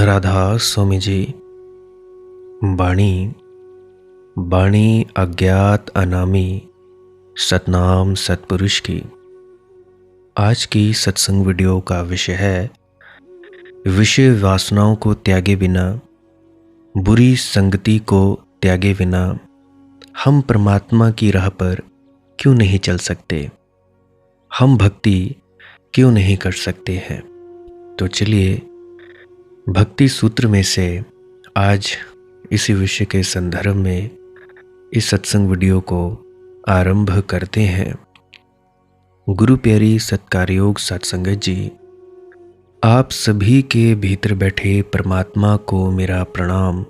राधा स्वामी जी। बाणी बाणी अज्ञात अनामी सतनाम सतपुरुष की। आज की सत्संग वीडियो का विषय है विषय वासनाओं को त्यागे बिना, बुरी संगति को त्यागे बिना हम परमात्मा की राह पर क्यों नहीं चल सकते, हम भक्ति क्यों नहीं कर सकते हैं। तो चलिए भक्ति सूत्र में से आज इसी विषय के संदर्भ में इस सत्संग वीडियो को आरंभ करते हैं। गुरु प्यारी सत्कारयोग सत्संगत जी, आप सभी के भीतर बैठे परमात्मा को मेरा प्रणाम।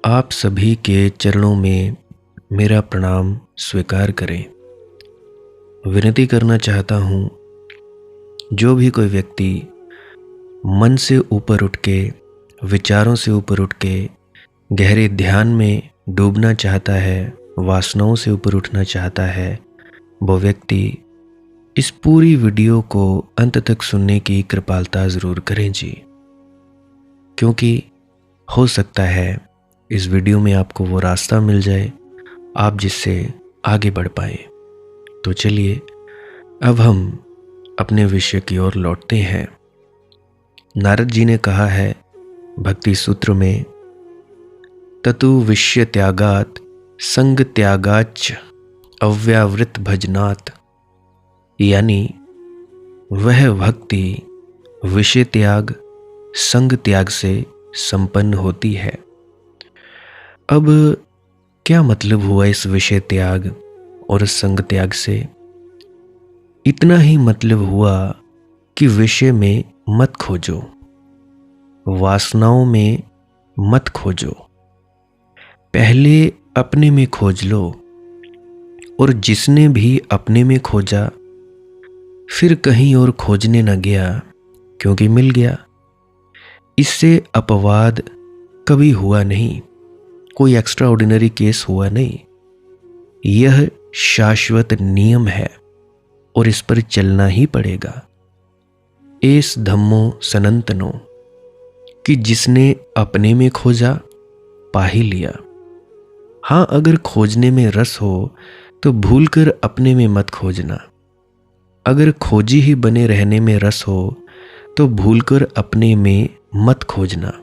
आप सभी के चरणों में मेरा प्रणाम स्वीकार करें। विनती करना चाहता हूँ, जो भी कोई व्यक्ति मन से ऊपर उठ के, विचारों से ऊपर उठ के गहरे ध्यान में डूबना चाहता है, वासनाओं से ऊपर उठना चाहता है, वो व्यक्ति इस पूरी वीडियो को अंत तक सुनने की कृपालता ज़रूर करें जी, क्योंकि हो सकता है इस वीडियो में आपको वो रास्ता मिल जाए आप जिससे आगे बढ़ पाए। तो चलिए अब हम अपने विषय की ओर लौटते हैं। नारद जी ने कहा है भक्ति सूत्र में, ततु विषय त्यागात संग त्यागाच अव्यावृत भजनात्, यानी वह भक्ति विषय त्याग संग त्याग से संपन्न होती है। अब क्या मतलब हुआ इस विषय त्याग और संग त्याग से? इतना ही मतलब हुआ कि विषय में मत खोजो, वासनाओं में मत खोजो, पहले अपने में खोज लो। और जिसने भी अपने में खोजा फिर कहीं और खोजने न गया, क्योंकि मिल गया। इससे अपवाद कभी हुआ नहीं, कोई एक्स्ट्रा ऑर्डिनरी केस हुआ नहीं। यह शाश्वत नियम है और इस पर चलना ही पड़ेगा। एस धम्मो सनातनो, कि जिसने अपने में खोजा पा ही लिया। हाँ, अगर खोजने में रस हो तो भूलकर अपने में मत खोजना। अगर खोजी ही बने रहने में रस हो तो भूलकर अपने में मत खोजना,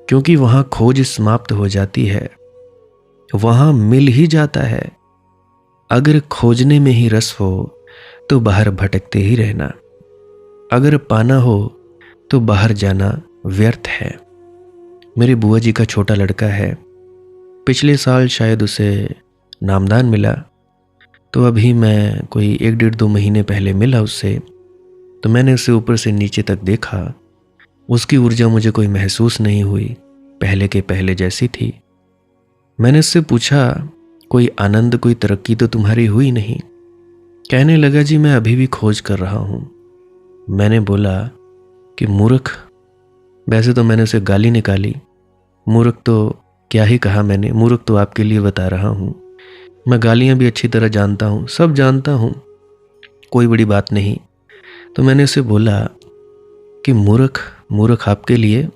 क्योंकि वहाँ खोज समाप्त हो जाती है, वहाँ मिल ही जाता है। अगर खोजने में ही रस हो तो बाहर भटकते ही रहना, अगर पाना हो तो बाहर जाना व्यर्थ है। मेरे बुआ जी का छोटा लड़का है, पिछले साल शायद उसे नामदान मिला, तो अभी मैं कोई 1-1.5-2 महीने पहले मिला उससे, तो मैंने उसे ऊपर से नीचे तक देखा। उसकी ऊर्जा मुझे कोई महसूस नहीं हुई, पहले के पहले जैसी थी। मैंने उससे पूछा, कोई आनंद, कोई तरक्की तो तुम्हारी हुई नहीं? कहने लगा, जी मैं अभी भी खोज कर रहा हूँ। मैंने बोला कि मूर्ख। वैसे तो मैंने उसे गाली निकाली, मूर्ख तो क्या ही कहा मैंने, मूर्ख तो आपके लिए बता रहा हूँ। मैं गालियाँ भी अच्छी तरह जानता हूँ, सब जानता हूँ, कोई बड़ी बात नहीं। तो मैंने उसे बोला कि मूर्ख, मूर्ख आपके लिए,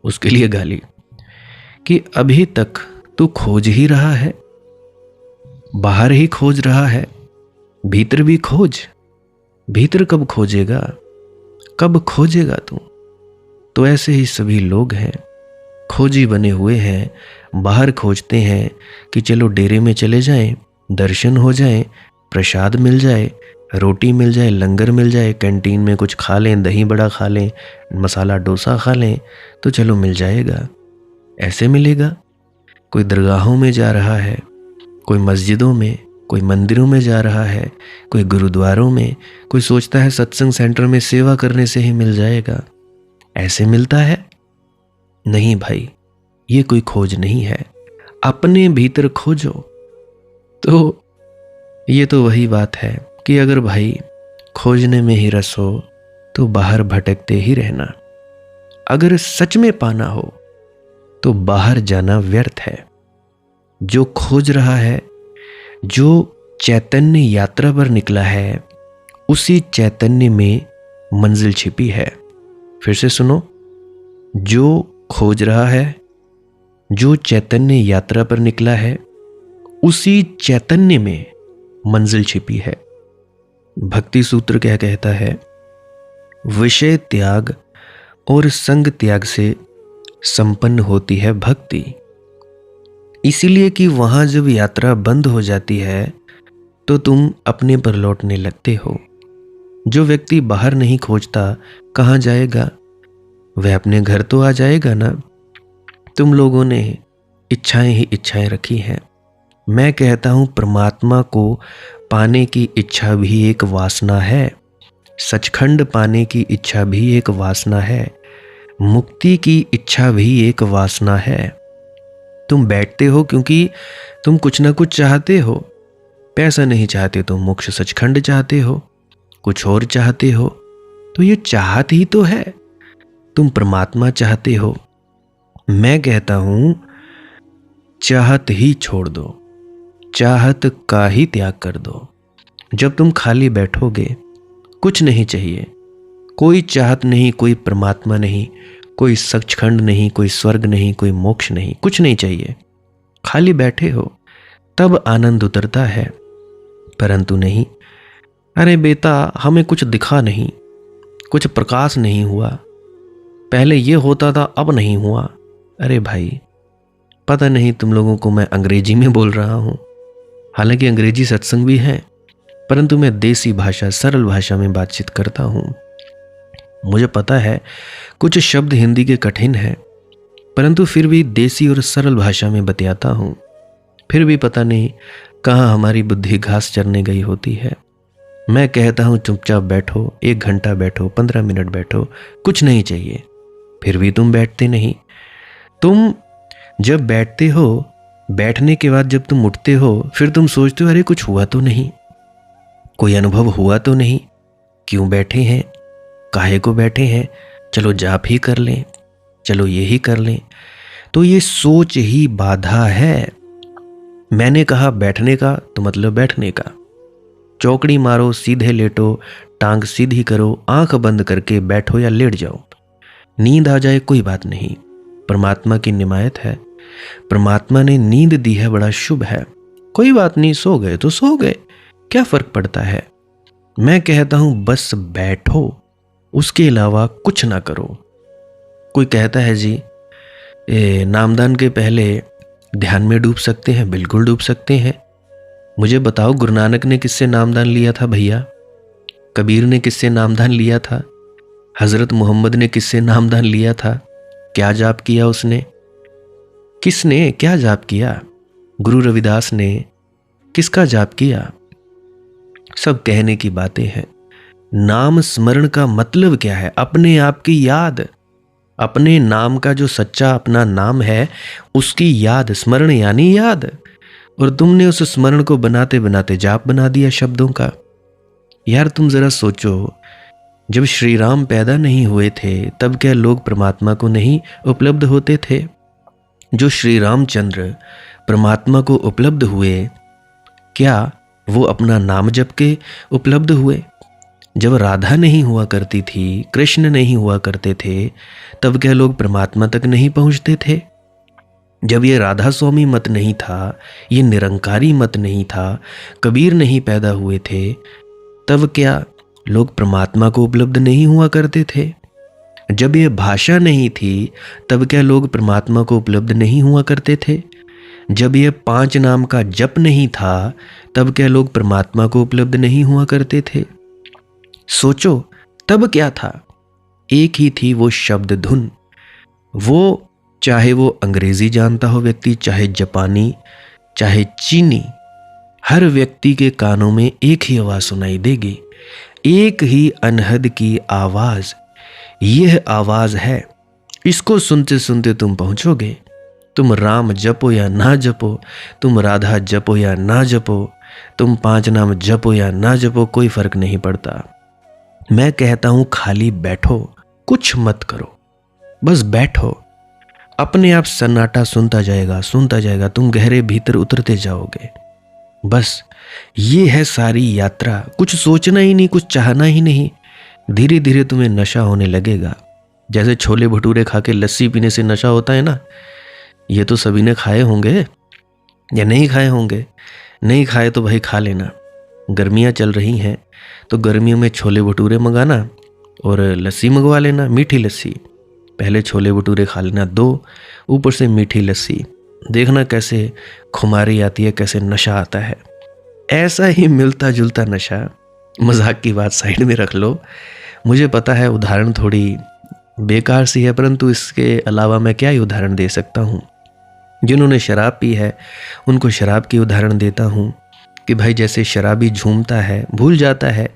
उसके लिए गाली, कि अभी तक तू खोज ही रहा है, बाहर ही खोज रहा है, भीतर भी खोज। भीतर कब खोजेगा, कब खोजेगा तू? तो ऐसे ही सभी लोग हैं, खोजी बने हुए हैं, बाहर खोजते हैं कि चलो डेरे में चले जाएं, दर्शन हो जाएं, प्रसाद मिल जाए, रोटी मिल जाए, लंगर मिल जाए, कैंटीन में कुछ खा लें, दही बड़ा खा लें, मसाला डोसा खा लें, तो चलो मिल जाएगा। ऐसे मिलेगा? कोई दरगाहों में जा रहा है, कोई मस्जिदों में, कोई मंदिरों में जा रहा है, कोई गुरुद्वारों में, कोई सोचता है सत्संग सेंटर में सेवा करने से ही मिल जाएगा। ऐसे मिलता है? नहीं भाई, ये कोई खोज नहीं है। अपने भीतर खोजो। तो ये तो वही बात है कि अगर भाई खोजने में ही रस हो तो बाहर भटकते ही रहना। अगर सच में पाना हो तो बाहर जाना व्यर्थ है। जो खोज रहा है, जो चैतन्य यात्रा पर निकला है, उसी चैतन्य में मंजिल छिपी है। फिर से सुनो, जो खोज रहा है, जो चैतन्य यात्रा पर निकला है, उसी चैतन्य में मंजिल छिपी है। भक्ति सूत्र क्या कहता है? विषय त्याग और संग त्याग से संपन्न होती है भक्ति। इसीलिए कि वहां जब यात्रा बंद हो जाती है तो तुम अपने पर लौटने लगते हो। जो व्यक्ति बाहर नहीं खोजता कहाँ जाएगा? वह अपने घर तो आ जाएगा ना। तुम लोगों ने इच्छाएं ही इच्छाएं रखी हैं। मैं कहता हूं परमात्मा को पाने की इच्छा भी एक वासना है, सचखंड पाने की इच्छा भी एक वासना है, मुक्ति की इच्छा भी एक वासना है। तुम बैठते हो क्योंकि तुम कुछ ना कुछ चाहते हो। पैसा नहीं चाहते तो मोक्ष सचखंड चाहते हो, कुछ और चाहते हो, तो ये चाहत ही तो है। तुम परमात्मा चाहते हो। मैं कहता हूं चाहत ही छोड़ दो, चाहत का ही त्याग कर दो। जब तुम खाली बैठोगे, कुछ नहीं चाहिए, कोई चाहत नहीं, कोई परमात्मा नहीं, कोई सचखंड नहीं, कोई स्वर्ग नहीं, कोई मोक्ष नहीं, कुछ नहीं चाहिए, खाली बैठे हो, तब आनंद उतरता है। परंतु नहीं, अरे बेटा हमें कुछ दिखा नहीं, कुछ प्रकाश नहीं हुआ, पहले ये होता था अब नहीं हुआ। अरे भाई, पता नहीं तुम लोगों को मैं अंग्रेजी में बोल रहा हूं, हालांकि अंग्रेजी सत्संग भी है, परंतु मैं देसी भाषा, सरल भाषा में बातचीत करता हूं। मुझे पता है कुछ शब्द हिंदी के कठिन हैं, परंतु फिर भी देसी और सरल भाषा में बतियाता हूं। फिर भी पता नहीं कहाँ हमारी बुद्धि घास चरने गई होती है। मैं कहता हूं चुपचाप बैठो, 1 घंटा बैठो, 15 मिनट बैठो, कुछ नहीं चाहिए। फिर भी तुम बैठते नहीं। तुम जब बैठते हो, बैठने के बाद जब तुम उठते हो, फिर तुम सोचते हो अरे कुछ हुआ तो नहीं, कोई अनुभव हुआ तो नहीं, क्यों बैठे हैं, काहे को बैठे हैं, चलो जाप ही कर लें, चलो ये ही कर लें। तो ये सोच ही बाधा है। मैंने कहा बैठने का तो मतलब बैठने का। चौकड़ी मारो, सीधे लेटो, टांग सीधी करो, आंख बंद करके बैठो या लेट जाओ। नींद आ जाए कोई बात नहीं, परमात्मा की निमायत है, परमात्मा ने नींद दी है, बड़ा शुभ है, कोई बात नहीं, सो गए तो सो गए, क्या फर्क पड़ता है। मैं कहता हूं बस बैठो, उसके अलावा कुछ ना करो। कोई कहता है जी नामदान के पहले ध्यान में डूब सकते हैं? बिल्कुल डूब सकते हैं। मुझे बताओ गुरु नानक ने किससे नामदान लिया था भैया? कबीर ने किससे नामदान लिया था? हजरत मोहम्मद ने किससे नामदान लिया था? क्या जाप किया उसने? किसने क्या जाप किया? गुरु रविदास ने किसका जाप किया? सब कहने की बातें हैं। नाम स्मरण का मतलब क्या है? अपने आप की याद, अपने नाम का जो सच्चा अपना नाम है उसकी याद, स्मरण यानी याद। और तुमने उस स्मरण को बनाते बनाते जाप बना दिया शब्दों का। यार तुम जरा सोचो, जब श्री राम पैदा नहीं हुए थे तब क्या लोग परमात्मा को नहीं उपलब्ध होते थे? जो श्री रामचंद्र परमात्मा को उपलब्ध हुए, क्या वो अपना नाम जप के उपलब्ध हुए? जब राधा नहीं हुआ करती थी, कृष्ण नहीं हुआ करते थे, तब क्या लोग परमात्मा तक नहीं पहुंचते थे? जब ये राधा स्वामी मत नहीं था, ये निरंकारी मत नहीं था, कबीर नहीं पैदा हुए थे, तब क्या लोग परमात्मा को उपलब्ध नहीं हुआ करते थे? जब ये भाषा नहीं थी, तब क्या लोग परमात्मा को उपलब्ध नहीं हुआ करते थे? जब ये 5 नाम का जप नहीं था, तब क्या लोग परमात्मा को उपलब्ध नहीं हुआ करते थे? सोचो, तब क्या था? एक ही थी वो शब्द धुन। वो चाहे वो अंग्रेजी जानता हो व्यक्ति, चाहे जापानी, चाहे चीनी, हर व्यक्ति के कानों में एक ही आवाज सुनाई देगी, एक ही अनहद की आवाज। यह आवाज है, इसको सुनते सुनते तुम पहुंचोगे। तुम राम जपो या ना जपो, तुम राधा जपो या ना जपो, तुम 5 नाम जपो या ना जपो, कोई फर्क नहीं पड़ता। मैं कहता हूं खाली बैठो, कुछ मत करो, बस बैठो। अपने आप सन्नाटा सुनता जाएगा, तुम गहरे भीतर उतरते जाओगे। बस ये है सारी यात्रा। कुछ सोचना ही नहीं, कुछ चाहना ही नहीं। धीरे धीरे तुम्हें नशा होने लगेगा। जैसे छोले भटूरे खा के लस्सी पीने से नशा होता है ना, ये तो सभी ने खाए होंगे या नहीं खाए होंगे। नहीं खाए तो भाई खा लेना। गर्मियाँ चल रही हैं तो गर्मियों में छोले भटूरे मंगाना और लस्सी मंगवा लेना, मीठी लस्सी। पहले छोले भटूरे खा लेना 2, ऊपर से मीठी लस्सी। देखना कैसे खुमारी आती है, कैसे नशा आता है। ऐसा ही मिलता जुलता नशा, मजाक की बात साइड में रख लो। मुझे पता है उदाहरण थोड़ी बेकार सी है, परंतु इसके अलावा मैं क्या ही उदाहरण दे सकता हूँ। जिन्होंने शराब पी है उनको शराब की उदाहरण देता हूँ कि भाई जैसे शराबी झूमता है, भूल जाता है,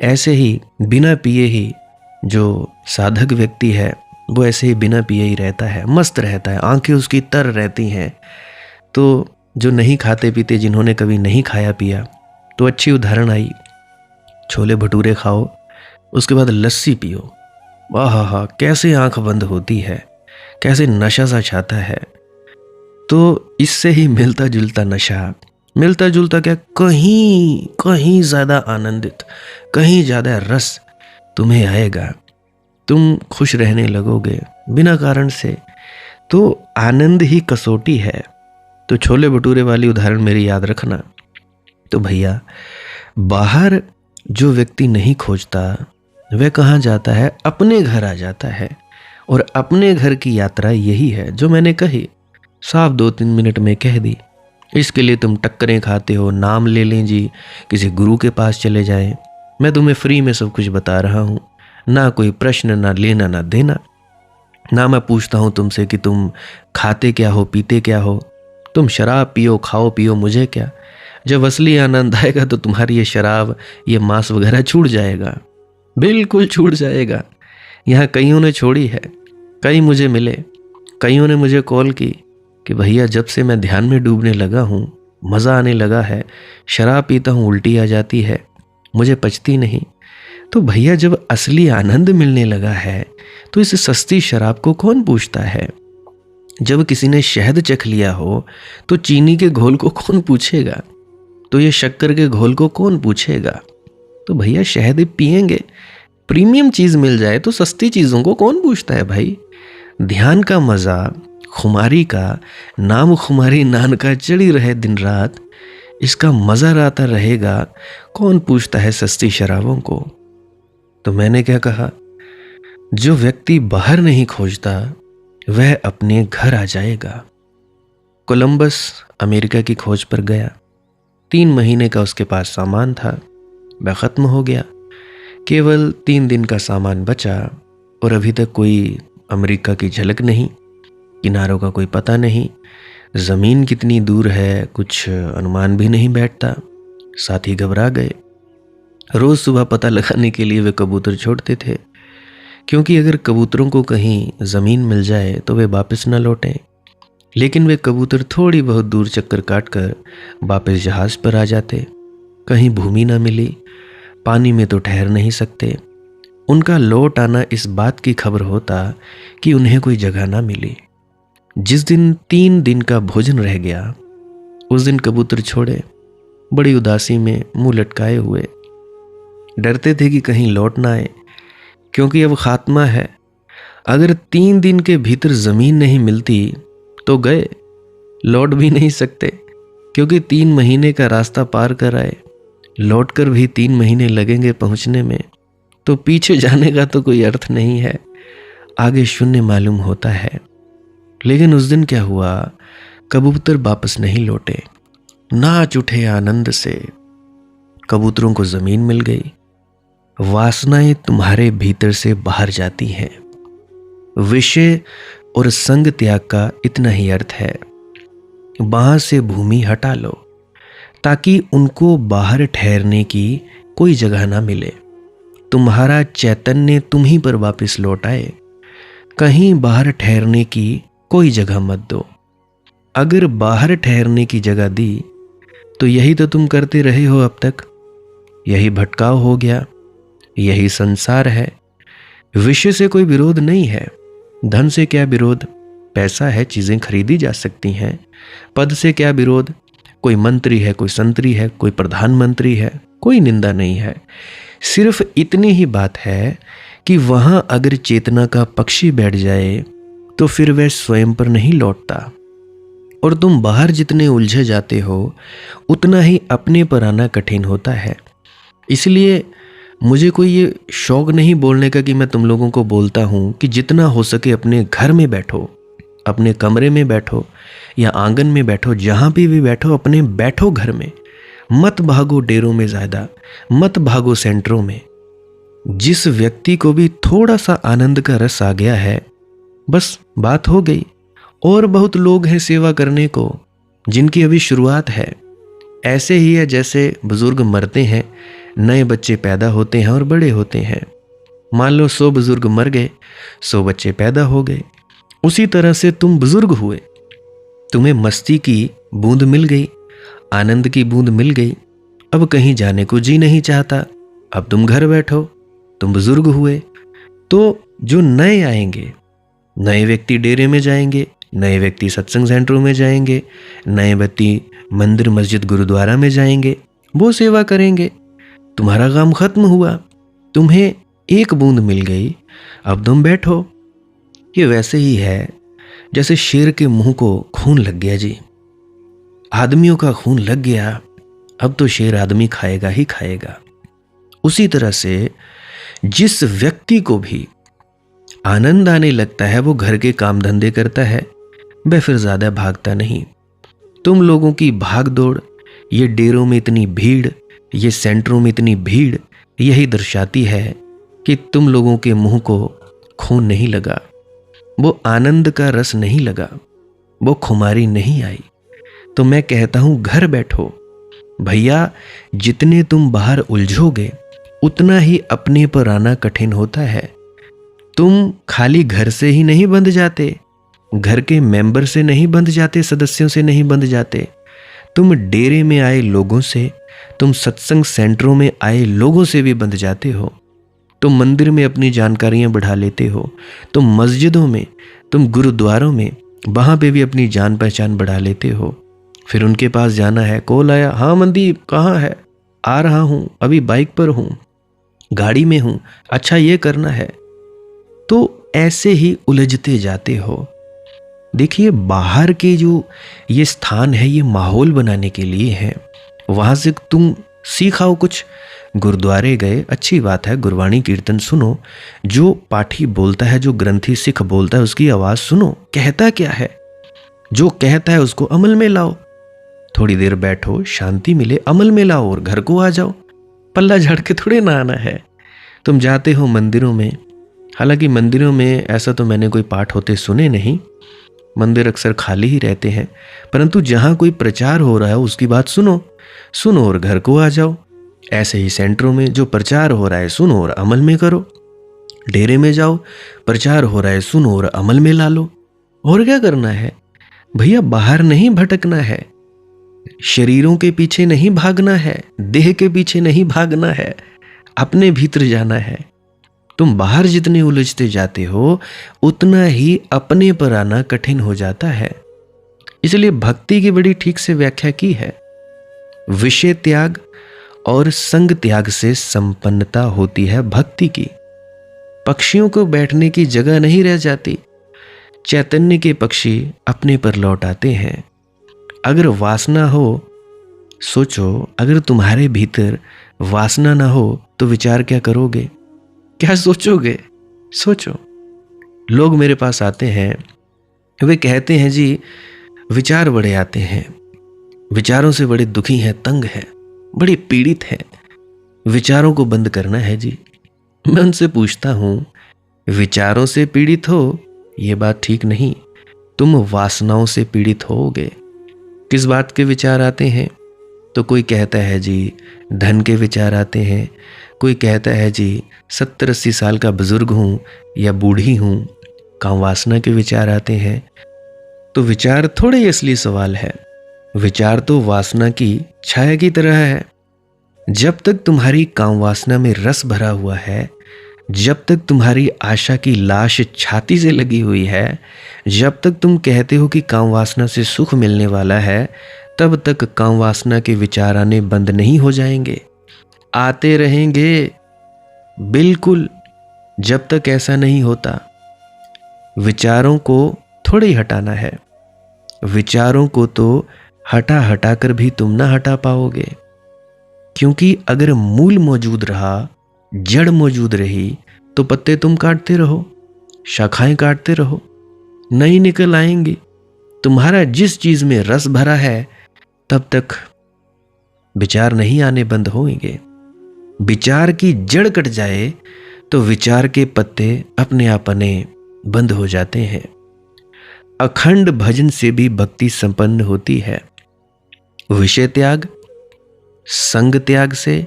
ऐसे ही बिना पिए ही जो साधक व्यक्ति है वो ऐसे ही बिना पिए ही रहता है, मस्त रहता है, आंखें उसकी तर रहती हैं। तो जो नहीं खाते पीते, जिन्होंने कभी नहीं खाया पिया, तो अच्छी उदाहरण आई, छोले भटूरे खाओ, उसके बाद लस्सी पियो, वाह हा, कैसे आंख बंद होती है, कैसे नशा सा छाता है। तो इससे ही मिलता जुलता नशा, मिलता जुलता क्या, कहीं कहीं ज़्यादा आनंदित, कहीं ज़्यादा रस तुम्हें आएगा। तुम खुश रहने लगोगे बिना कारण से। तो आनंद ही कसौटी है। तो छोले भटूरे वाली उदाहरण मेरी याद रखना। तो भैया, बाहर जो व्यक्ति नहीं खोजता वह कहाँ जाता है, अपने घर आ जाता है। और अपने घर की यात्रा यही है जो मैंने कही, साफ 2-3 मिनट में कह दी। इसके लिए तुम टक्करें खाते हो, नाम ले लें जी, किसी गुरु के पास चले जाएं। मैं तुम्हें फ्री में सब कुछ बता रहा हूँ, ना कोई प्रश्न, ना लेना ना देना। ना मैं पूछता हूँ तुमसे कि तुम खाते क्या हो, पीते क्या हो। तुम शराब पियो, खाओ पियो, मुझे क्या। जब असली आनंद आएगा तो तुम्हारी ये शराब, ये मांस वगैरह छूट जाएगा, बिल्कुल छूट जाएगा। यहाँ कईयों ने छोड़ी है, कई मुझे मिले, कईयों ने मुझे कॉल की कि भैया जब से मैं ध्यान में डूबने लगा हूँ, मज़ा आने लगा है, शराब पीता हूँ उल्टी आ जाती है, मुझे पचती नहीं। तो भैया जब असली आनंद मिलने लगा है तो इस सस्ती शराब को कौन पूछता है। जब किसी ने शहद चख लिया हो तो चीनी के घोल को कौन पूछेगा, तो ये शक्कर के घोल को कौन पूछेगा। तो भैया शहद पिएंगे, प्रीमियम चीज़ मिल जाए तो सस्ती चीज़ों को कौन पूछता है भाई। ध्यान का मज़ा, खुमारी का, नाम खुमारी नान का चढ़ी रहे दिन रात, इसका मज़ा आता रहेगा, कौन पूछता है सस्ती शराबों को। तो मैंने क्या कहा, जो व्यक्ति बाहर नहीं खोजता वह अपने घर आ जाएगा। कोलंबस अमेरिका की खोज पर गया, 3 महीने का उसके पास सामान था, वह ख़त्म हो गया। केवल 3 दिन का सामान बचा और अभी तक कोई अमेरिका की झलक नहीं, किनारों का कोई पता नहीं, ज़मीन कितनी दूर है कुछ अनुमान भी नहीं बैठता। साथी घबरा गए। रोज़ सुबह पता लगाने के लिए वे कबूतर छोड़ते थे, क्योंकि अगर कबूतरों को कहीं ज़मीन मिल जाए तो वे वापस न लौटें। लेकिन वे कबूतर थोड़ी बहुत दूर चक्कर काट कर वापस जहाज़ पर आ जाते। कहीं भूमि न मिली, पानी में तो ठहर नहीं सकते। उनका लौट आना इस बात की खबर होता कि उन्हें कोई जगह ना मिली। जिस दिन 3 दिन का भोजन रह गया, उस दिन कबूतर छोड़े, बड़ी उदासी में मुंह लटकाए हुए। डरते थे कि कहीं लौट ना आए, क्योंकि अब खात्मा है। अगर 3 दिन के भीतर ज़मीन नहीं मिलती तो गए, लौट भी नहीं सकते, क्योंकि 3 महीने का रास्ता पार कर आए, लौट कर भी 3 महीने लगेंगे पहुंचने में। तो पीछे जाने का तो कोई अर्थ नहीं है, आगे शून्य मालूम होता है। लेकिन उस दिन क्या हुआ, कबूतर वापस नहीं लौटे, नाच उठे आनंद से। कबूतरों को ज़मीन मिल गई। वासनाएं तुम्हारे भीतर से बाहर जाती हैं। विषय और संग त्याग का इतना ही अर्थ है, वहां से भूमि हटा लो ताकि उनको बाहर ठहरने की कोई जगह ना मिले। तुम्हारा चैतन्य तुम ही पर वापस लौट आए, कहीं बाहर ठहरने की कोई जगह मत दो। अगर बाहर ठहरने की जगह दी तो यही तो तुम करते रहे हो अब तक, यही भटकाव हो गया, यही संसार है। विषय से कोई विरोध नहीं है, धन से क्या विरोध, पैसा है, चीजें खरीदी जा सकती हैं। पद से क्या विरोध, कोई मंत्री है, कोई संतरी है, कोई प्रधानमंत्री है, कोई निंदा नहीं है। सिर्फ इतनी ही बात है कि वहां अगर चेतना का पक्षी बैठ जाए तो फिर वह स्वयं पर नहीं लौटता, और तुम बाहर जितने उलझे जाते हो उतना ही अपने पर आना कठिन होता है। इसलिए मुझे कोई ये शौक नहीं बोलने का कि मैं तुम लोगों को बोलता हूं कि जितना हो सके अपने घर में बैठो, अपने कमरे में बैठो या आंगन में बैठो, जहां भी बैठो अपने बैठो घर में, मत भागो डेरों में, ज़्यादा मत भागो सेंटरों में। जिस व्यक्ति को भी थोड़ा सा आनंद का रस आ गया है, बस बात हो गई। और बहुत लोग हैं सेवा करने को जिनकी अभी शुरुआत है। ऐसे ही है जैसे बुजुर्ग मरते हैं, नए बच्चे पैदा होते हैं और बड़े होते हैं। मान लो 100 बुजुर्ग मर गए, 100 बच्चे पैदा हो गए। उसी तरह से तुम बुजुर्ग हुए, तुम्हें मस्ती की बूंद मिल गई, आनंद की बूंद मिल गई। अब कहीं जाने को जी नहीं चाहता, अब तुम घर बैठो, तुम बुजुर्ग हुए। तो जो नए आएंगे, नए व्यक्ति डेरे में जाएंगे, नए व्यक्ति सत्संग सेंटरों में जाएंगे, नए व्यक्ति मंदिर मस्जिद गुरुद्वारा में जाएंगे, वो सेवा करेंगे। तुम्हारा काम खत्म हुआ, तुम्हें एक बूंद मिल गई, अब तुम बैठो। ये वैसे ही है जैसे शेर के मुंह को खून लग गया जी, आदमियों का खून लग गया, अब तो शेर आदमी खाएगा ही खाएगा। उसी तरह से जिस व्यक्ति को भी आनंद आने लगता है वो घर के काम धंधे करता है, वह फिर ज्यादा भागता नहीं। तुम लोगों की भाग दौड़, ये डेरों में इतनी भीड़, ये सेंटरों में इतनी भीड़, यही दर्शाती है कि तुम लोगों के मुंह को खून नहीं लगा, वो आनंद का रस नहीं लगा, वो खुमारी नहीं आई। तो मैं कहता हूं घर बैठो भैया। जितने तुम बाहर उलझोगे उतना ही अपने पर आना कठिन होता है। तुम खाली घर से ही नहीं बंध जाते, घर के मेंबर से नहीं बंध जाते, सदस्यों से नहीं बंध जाते, तुम डेरे में आए लोगों से, तुम सत्संग सेंटरों में आए लोगों से भी बंध जाते हो। तुम मंदिर में अपनी जानकारियां बढ़ा लेते हो, तुम मस्जिदों में, तुम गुरुद्वारों में, वहां पे भी अपनी जान पहचान बढ़ा लेते हो। फिर उनके पास जाना है, कॉल आया, हाँ मनदीप कहाँ है, आ रहा हूं, अभी बाइक पर हूं, गाड़ी में हूं, अच्छा ये करना है। तो ऐसे ही उलझते जाते हो। देखिए बाहर के जो ये स्थान है ये माहौल बनाने के लिए है, वहां से तुम सीखाओ कुछ। गुरुद्वारे गए, अच्छी बात है, गुरबाणी कीर्तन सुनो, जो पाठी बोलता है, जो ग्रंथी सिख बोलता है उसकी आवाज सुनो, कहता क्या है, जो कहता है उसको अमल में लाओ। थोड़ी देर बैठो, शांति मिले, अमल में लाओ और घर को आ जाओ। पल्ला झाड़ के थोड़े ना आना है। तुम जाते हो मंदिरों में, हालांकि मंदिरों में ऐसा तो मैंने कोई पाठ होते सुने नहीं, मंदिर अक्सर खाली ही रहते हैं, परंतु जहां कोई प्रचार हो रहा है उसकी बात सुनो, सुनो और घर को आ जाओ। ऐसे ही सेंटरों में जो प्रचार हो रहा है सुनो और अमल में करो। डेरे में जाओ, प्रचार हो रहा है सुनो और अमल में ला लो। और क्या करना है भैया, बाहर नहीं भटकना है, शरीरों के पीछे नहीं भागना है, देह के पीछे नहीं भागना है, अपने भीतर जाना है। तुम बाहर जितने उलझते जाते हो उतना ही अपने पर आना कठिन हो जाता है। इसलिए भक्ति की बड़ी ठीक से व्याख्या की है, विषय त्याग और संग त्याग से संपन्नता होती है भक्ति की। पक्षियों को बैठने की जगह नहीं रह जाती, चैतन्य के पक्षी अपने पर लौट आते हैं। अगर वासना हो, सोचो, अगर तुम्हारे भीतर वासना ना हो तो विचार क्या करोगे, क्या सोचोगे? सोचो। लोग मेरे पास आते हैं, वे कहते हैं जी विचार बड़े आते हैं, विचारों से बड़े दुखी हैं, तंग हैं, बड़े पीड़ित हैं, विचारों को बंद करना है जी। मैं उनसे पूछता हूं, विचारों से पीड़ित हो यह बात ठीक नहीं, तुम वासनाओं से पीड़ित होगे। किस बात के विचार आते हैं? तो कोई कहता है जी धन के विचार आते हैं, कोई कहता है जी 70-80 साल का बुजुर्ग हूं या बूढ़ी हूं, काम वासना के विचार आते हैं। तो विचार थोड़े ही असली सवाल है, विचार तो वासना की छाया की तरह है। जब तक तुम्हारी काम वासना में रस भरा हुआ है, जब तक तुम्हारी आशा की लाश छाती से लगी हुई है, जब तक तुम कहते हो कि काम वासना से सुख मिलने वाला है, तब तक काम वासना के विचार आने बंद नहीं हो जाएंगे, आते रहेंगे। बिल्कुल जब तक ऐसा नहीं होता, विचारों को थोड़े ही हटाना है। विचारों को तो हटा हटा कर भी तुम ना हटा पाओगे, क्योंकि अगर मूल मौजूद रहा, जड़ मौजूद रही, तो पत्ते तुम काटते रहो, शाखाएं काटते रहो, नहीं निकल आएंगी। तुम्हारा जिस चीज में रस भरा है, तब तक विचार नहीं आने बंद होंगे। विचार की जड़ कट जाए तो विचार के पत्ते अपने आप आने बंद हो जाते हैं। अखंड भजन से भी भक्ति संपन्न होती है। विषय त्याग, संग त्याग से,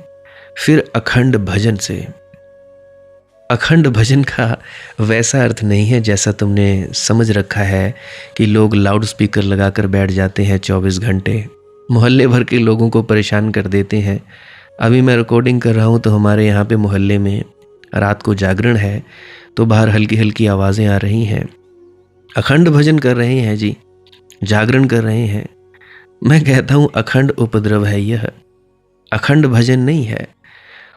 फिर अखंड भजन से। अखंड भजन का वैसा अर्थ नहीं है जैसा तुमने समझ रखा है कि लोग लाउड स्पीकर लगाकर बैठ जाते हैं 24 घंटे, मोहल्ले भर के लोगों को परेशान कर देते हैं। अभी मैं रिकॉर्डिंग कर रहा हूँ तो हमारे यहाँ पे मोहल्ले में रात को जागरण है, तो बाहर हल्की हल्की आवाज़ें आ रही हैं। अखंड भजन कर रहे हैं जी, जागरण कर रहे हैं। मैं कहता हूँ अखंड उपद्रव है यह, अखंड भजन नहीं है।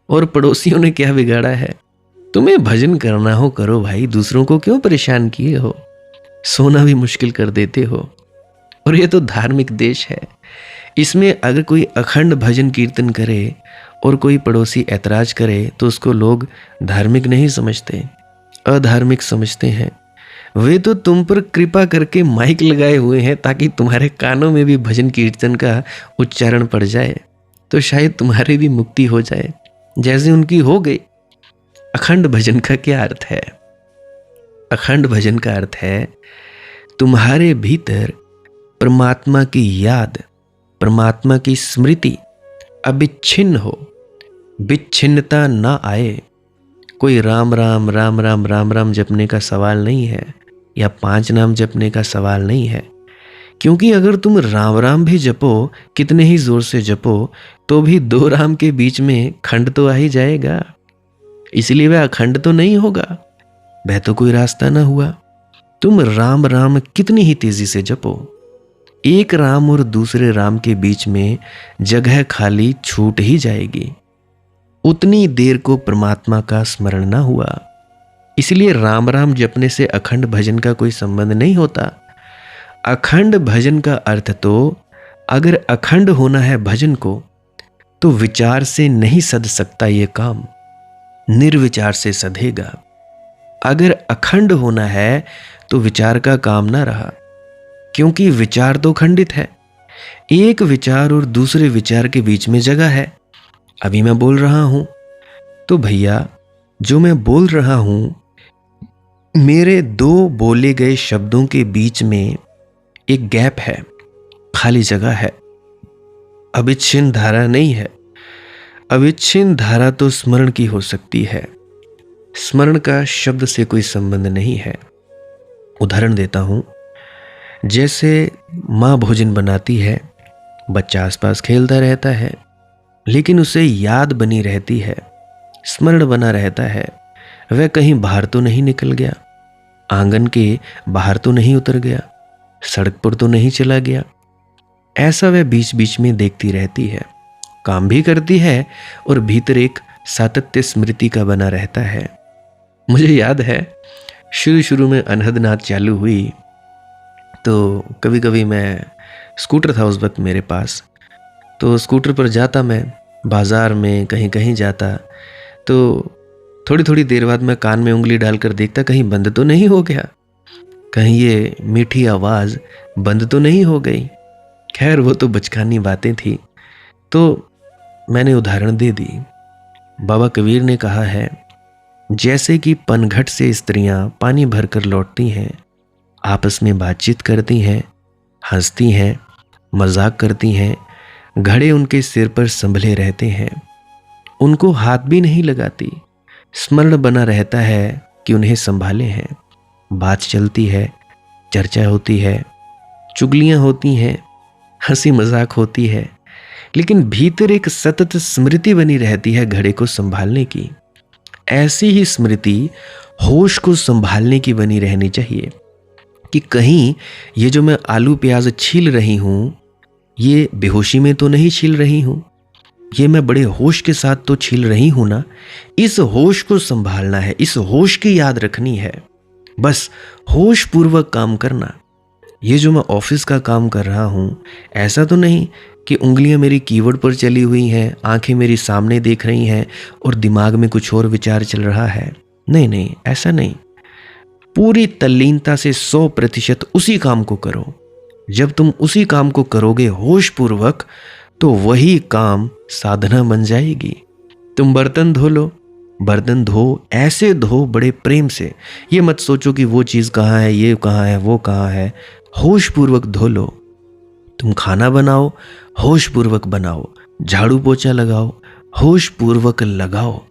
और पड़ोसियों ने क्या बिगाड़ा है? तुम्हें भजन करना हो करो भाई, दूसरों को क्यों परेशान किए हो? सोना भी मुश्किल कर देते हो। और ये तो धार्मिक देश है, इसमें अगर कोई अखंड भजन कीर्तन करे और कोई पड़ोसी ऐतराज करे तो उसको लोग धार्मिक नहीं समझते, अधार्मिक समझते हैं। वे तो तुम पर कृपा करके माइक लगाए हुए हैं ताकि तुम्हारे कानों में भी भजन कीर्तन का उच्चारण पड़ जाए, तो शायद तुम्हारी भी मुक्ति हो जाए जैसे उनकी हो गई। अखंड भजन का क्या अर्थ है? अखंड भजन का अर्थ है तुम्हारे भीतर परमात्मा की याद, परमात्मा की स्मृति अविच्छिन्न हो, विच्छिन्नता ना आए। कोई राम राम राम राम राम राम जपने का सवाल नहीं है, या 5 नाम जपने का सवाल नहीं है, क्योंकि अगर तुम राम राम भी जपो, कितने ही जोर से जपो, तो भी 2 राम के बीच में खंड तो आ ही जाएगा। इसलिए वह अखंड तो नहीं होगा, वह तो कोई रास्ता ना हुआ। तुम राम राम कितनी ही तेजी से जपो, एक राम और दूसरे राम के बीच में जगह खाली छूट ही जाएगी। उतनी देर को परमात्मा का स्मरण ना हुआ। इसलिए राम राम जपने से अखंड भजन का कोई संबंध नहीं होता। अखंड भजन का अर्थ तो, अगर अखंड होना है भजन को, तो विचार से नहीं सध सकता ये काम, निर्विचार से सधेगा। अगर अखंड होना है तो विचार का काम ना रहा, क्योंकि विचार तो खंडित है। एक विचार और दूसरे विचार के बीच में जगह है। अभी मैं बोल रहा हूं तो भैया, जो मैं बोल रहा हूं, मेरे 2 बोले गए शब्दों के बीच में एक गैप है, खाली जगह है। अविच्छिन्न धारा नहीं है। अविच्छिन्न धारा तो स्मरण की हो सकती है, स्मरण का शब्द से कोई संबंध नहीं है। उदाहरण देता हूं, जैसे माँ भोजन बनाती है, बच्चा आसपास खेलता रहता है, लेकिन उसे याद बनी रहती है, स्मरण बना रहता है। वह कहीं बाहर तो नहीं निकल गया, आंगन के बाहर तो नहीं उतर गया, सड़क पर तो नहीं चला गया। ऐसा वह बीच बीच में देखती रहती है, काम भी करती है और भीतर एक सातत्य स्मृति का बना रहता है। मुझे याद है शुरू शुरू में अनहद नाथ चालू हुई तो कभी कभी मैं, स्कूटर था उस वक्त मेरे पास, तो स्कूटर पर जाता, मैं बाज़ार में कहीं कहीं जाता, तो थोड़ी थोड़ी देर बाद मैं कान में उंगली डालकर देखता कहीं बंद तो नहीं हो गया, कहीं ये मीठी आवाज़ बंद तो नहीं हो गई। खैर वो तो बचकानी बातें थी, तो मैंने उदाहरण दे दी। बाबा कबीर ने कहा है, जैसे कि पनघट से स्त्रियां पानी भरकर लौटती हैं, आपस में बातचीत करती हैं, हंसती हैं, मजाक करती हैं, घड़े उनके सिर पर संभले रहते हैं, उनको हाथ भी नहीं लगाती, स्मरण बना रहता है कि उन्हें संभाले हैं। बात चलती है, चर्चा होती है, चुगलियां होती हैं, हंसी मजाक होती है, लेकिन भीतर एक सतत स्मृति बनी रहती है घड़े को संभालने की। ऐसी ही स्मृति होश को संभालने की बनी रहनी चाहिए कि कहीं ये जो मैं आलू प्याज छील रही हूं, ये बेहोशी में तो नहीं छील रही हूं, ये मैं बड़े होश के साथ तो छील रही हूं ना, इस होश को संभालना है, इस होश की याद रखनी है, बस होश पूर्वक काम करना। ये जो मैं ऑफिस का काम कर रहा हूं, ऐसा तो नहीं कि उंगलियां मेरी कीबोर्ड पर चली हुई हैं, आंखें मेरी सामने देख रही हैं और दिमाग में कुछ और विचार चल रहा है। नहीं नहीं, ऐसा नहीं। पूरी तल्लीनता से 100% उसी काम को करो। जब तुम उसी काम को करोगे होश पूर्वक, तो वही काम साधना बन जाएगी। तुम बर्तन धो लो, बर्तन धो, ऐसे धो बड़े प्रेम से। ये मत सोचो कि वो चीज़ कहाँ है, ये कहाँ है, वो कहाँ है। होश पूर्वक धो लो। तुम खाना बनाओ, होश पूर्वक बनाओ। झाड़ू पोछा लगाओ, होश पूर्वक लगाओ।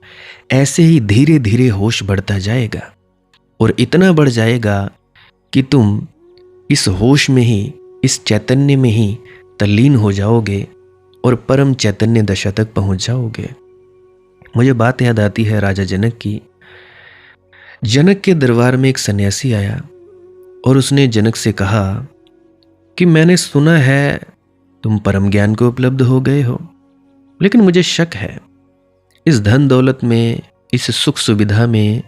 ऐसे ही धीरे धीरे होश बढ़ता जाएगा और इतना बढ़ जाएगा कि तुम इस होश में ही, इस चैतन्य में ही तल्लीन हो जाओगे और परम चैतन्य दशा तक पहुंच जाओगे। मुझे बात याद आती है राजा जनक की। जनक के दरबार में एक सन्यासी आया और उसने जनक से कहा कि मैंने सुना है तुम परम ज्ञान को उपलब्ध हो गए हो, लेकिन मुझे शक है, इस धन दौलत में, इस सुख सुविधा में,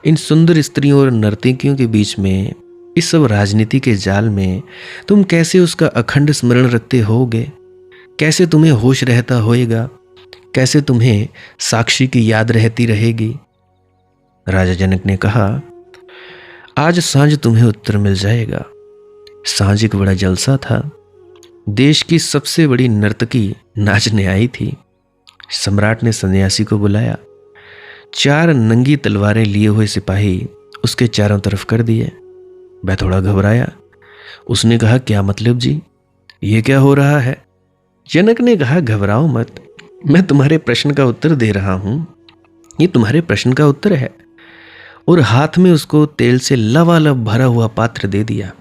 इन सुंदर स्त्रियों और नर्तकियों के बीच में, इस सब राजनीति के जाल में तुम कैसे उसका अखंड स्मरण रखते होगे? कैसे तुम्हें होश रहता होएगा? कैसे तुम्हें साक्षी की याद रहती रहेगी? राजा जनक ने कहा, आज सांझ तुम्हें उत्तर मिल जाएगा। सांझ एक बड़ा जलसा था। देश की सबसे बड़ी नर्तकी नाचने आई थी। सम्राट ने सन्यासी को बुलाया। 4 नंगी तलवारें लिए हुए सिपाही उसके चारों तरफ कर दिए। वह थोड़ा घबराया। उसने कहा, क्या मतलब जी, ये क्या हो रहा है? जनक ने कहा, घबराओ मत, मैं तुम्हारे प्रश्न का उत्तर दे रहा हूं। ये तुम्हारे प्रश्न का उत्तर है। और हाथ में उसको तेल से लबालब भरा हुआ पात्र दे दिया,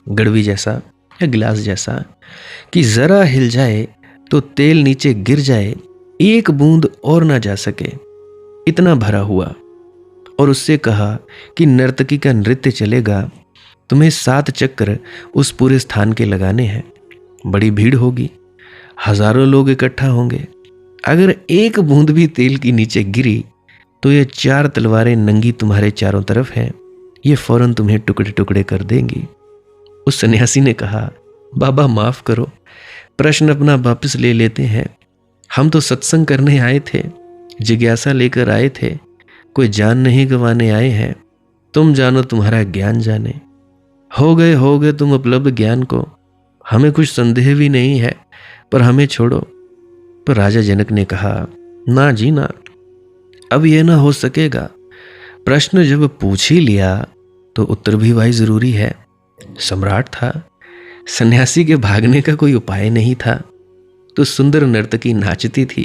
गड़वी जैसा या गिलास जैसा, कि जरा हिल जाए तो तेल नीचे गिर जाए, एक बूंद और ना जा सके, इतना भरा हुआ। और उससे कहा कि नर्तकी का नृत्य चलेगा, तुम्हें 7 चक्कर उस पूरे स्थान के लगाने हैं। बड़ी भीड़ होगी, हजारों लोग इकट्ठा होंगे। अगर एक बूंद भी तेल की नीचे गिरी तो ये 4 तलवारें नंगी तुम्हारे चारों तरफ हैं, ये फौरन तुम्हें टुकड़े टुकड़े कर देंगी। उस सन्यासी ने कहा, बाबा माफ करो, प्रश्न अपना वापस ले लेते हैं। हम तो सत्संग करने आए थे, जिज्ञासा लेकर आए थे, कोई जान नहीं गंवाने आए हैं। तुम जानो, तुम्हारा ज्ञान जाने। हो गए तुम उपलब्ध ज्ञान को, हमें कुछ संदेह भी नहीं है, पर हमें छोड़ो। पर राजा जनक ने कहा, ना जी ना, अब यह ना हो सकेगा। प्रश्न जब पूछ ही लिया तो उत्तर भी भाई जरूरी है। सम्राट था, सन्यासी के भागने का कोई उपाय नहीं था। तो सुंदर नर्तकी नाचती थी।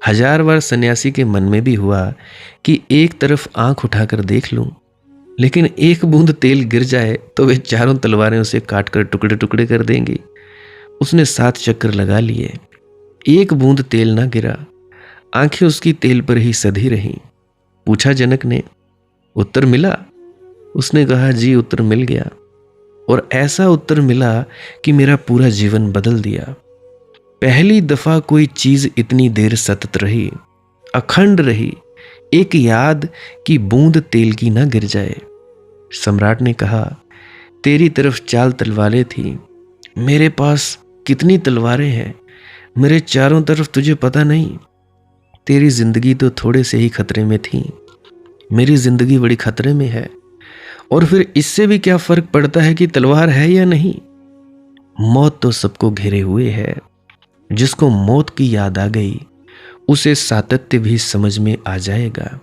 1000 बार सन्यासी के मन में भी हुआ कि एक तरफ आंख उठाकर देख लूं, लेकिन एक बूंद तेल गिर जाए तो वे चारों तलवारें उसे काटकर टुकड़े टुकड़े कर देंगी। उसने 7 चक्कर लगा लिए, एक बूंद तेल ना गिरा। आंखें उसकी तेल पर ही सधी रहीं। पूछा जनक ने, उत्तर मिला? उसने कहा, जी उत्तर मिल गया, और ऐसा उत्तर मिला कि मेरा पूरा जीवन बदल दिया। पहली दफा कोई चीज इतनी देर सतत रही, अखंड रही, एक याद कि बूंद तेल की ना गिर जाए। सम्राट ने कहा, तेरी तरफ 4 तलवारें थी, मेरे पास कितनी तलवारें हैं, मेरे चारों तरफ तुझे पता नहीं। तेरी जिंदगी तो थोड़े से ही खतरे में थी, मेरी जिंदगी बड़ी खतरे में है। और फिर इससे भी क्या फर्क पड़ता है कि तलवार है या नहीं? मौत तो सबको घेरे हुए है। जिसको मौत की याद आ गई, उसे सातत्य भी समझ में आ जाएगा।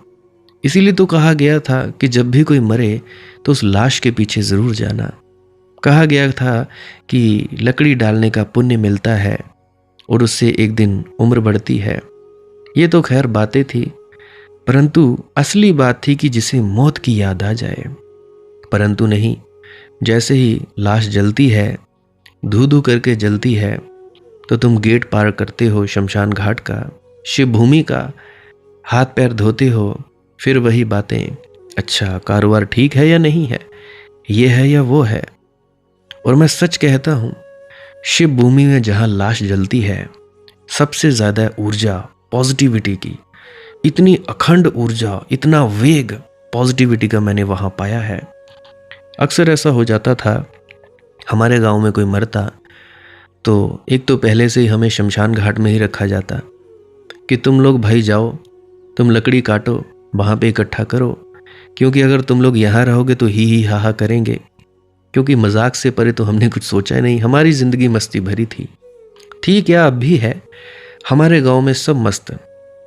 इसीलिए तो कहा गया था कि जब भी कोई मरे तो उस लाश के पीछे जरूर जाना। कहा गया था कि लकड़ी डालने का पुण्य मिलता है और उससे एक दिन उम्र बढ़ती है। ये तो खैर बातें थी, परंतु असली बात थी कि जिसे मौत की याद आ जाए। परंतु नहीं, जैसे ही लाश जलती है, धू धू करके जलती है, तो तुम गेट पार करते हो शमशान घाट का, शिव भूमि का, हाथ पैर धोते हो, फिर वही बातें, अच्छा कारोबार ठीक है या नहीं है, ये है या वो है। और मैं सच कहता हूं, शिव भूमि में जहां लाश जलती है, सबसे ज़्यादा ऊर्जा पॉजिटिविटी की, इतनी अखंड ऊर्जा, इतना वेग पॉजिटिविटी का मैंने वहाँ पाया है। अक्सर ऐसा हो जाता था, हमारे गांव में कोई मरता तो एक तो पहले से ही हमें शमशान घाट में ही रखा जाता कि तुम लोग भाई जाओ, तुम लकड़ी काटो, वहाँ पे इकट्ठा करो, क्योंकि अगर तुम लोग यहाँ रहोगे तो ही हा हा करेंगे। क्योंकि मजाक से परे तो हमने कुछ सोचा नहीं, हमारी ज़िंदगी मस्ती भरी थी। ठीक है, अब भी है, हमारे गांव में सब मस्त,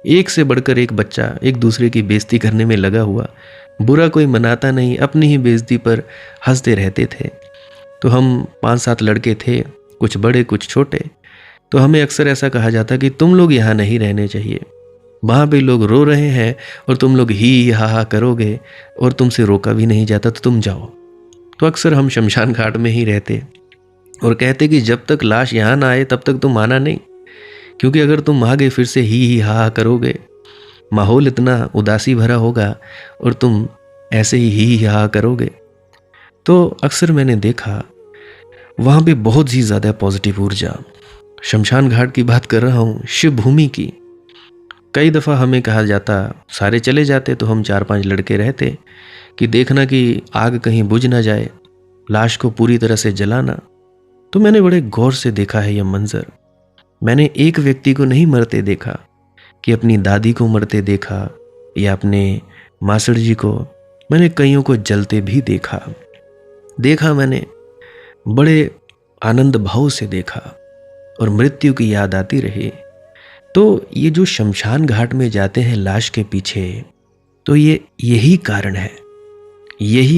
एक से बढ़कर एक बच्चा एक दूसरे की बेइज्जती करने में लगा हुआ, बुरा कोई मनाता नहीं, अपनी ही बेइज्जती पर हंसते रहते थे। तो हम 5-7 लड़के थे, कुछ बड़े कुछ छोटे, तो हमें अक्सर ऐसा कहा जाता कि तुम लोग यहाँ नहीं रहने चाहिए, वहाँ पे लोग रो रहे हैं और तुम लोग ही हा हा करोगे और तुमसे रोका भी नहीं जाता, तो तुम जाओ। तो अक्सर हम शमशान घाट में ही रहते और कहते कि जब तक लाश यहाँ ना आए तब तक तुम आना नहीं, क्योंकि अगर तुम आ गए फिर से ही हा हा करोगे, माहौल इतना उदासी भरा होगा और तुम ऐसे ही हा हा करोगे। तो अक्सर मैंने देखा वहाँ पे बहुत ही ज़्यादा पॉजिटिव ऊर्जा, शमशान घाट की बात कर रहा हूँ, शिव भूमि की। कई दफ़ा हमें कहा जाता, सारे चले जाते तो हम 4-5 लड़के रहते कि देखना कि आग कहीं बुझ ना जाए, लाश को पूरी तरह से जलाना। तो मैंने बड़े गौर से देखा है यह मंजर। मैंने एक व्यक्ति को नहीं मरते देखा, कि अपनी दादी को मरते देखा या अपने मासड़ जी को, मैंने कईयों को जलते भी देखा मैंने, बड़े आनंद भाव से देखा और मृत्यु की याद आती रही। तो ये जो शमशान घाट में जाते हैं लाश के पीछे, तो ये यही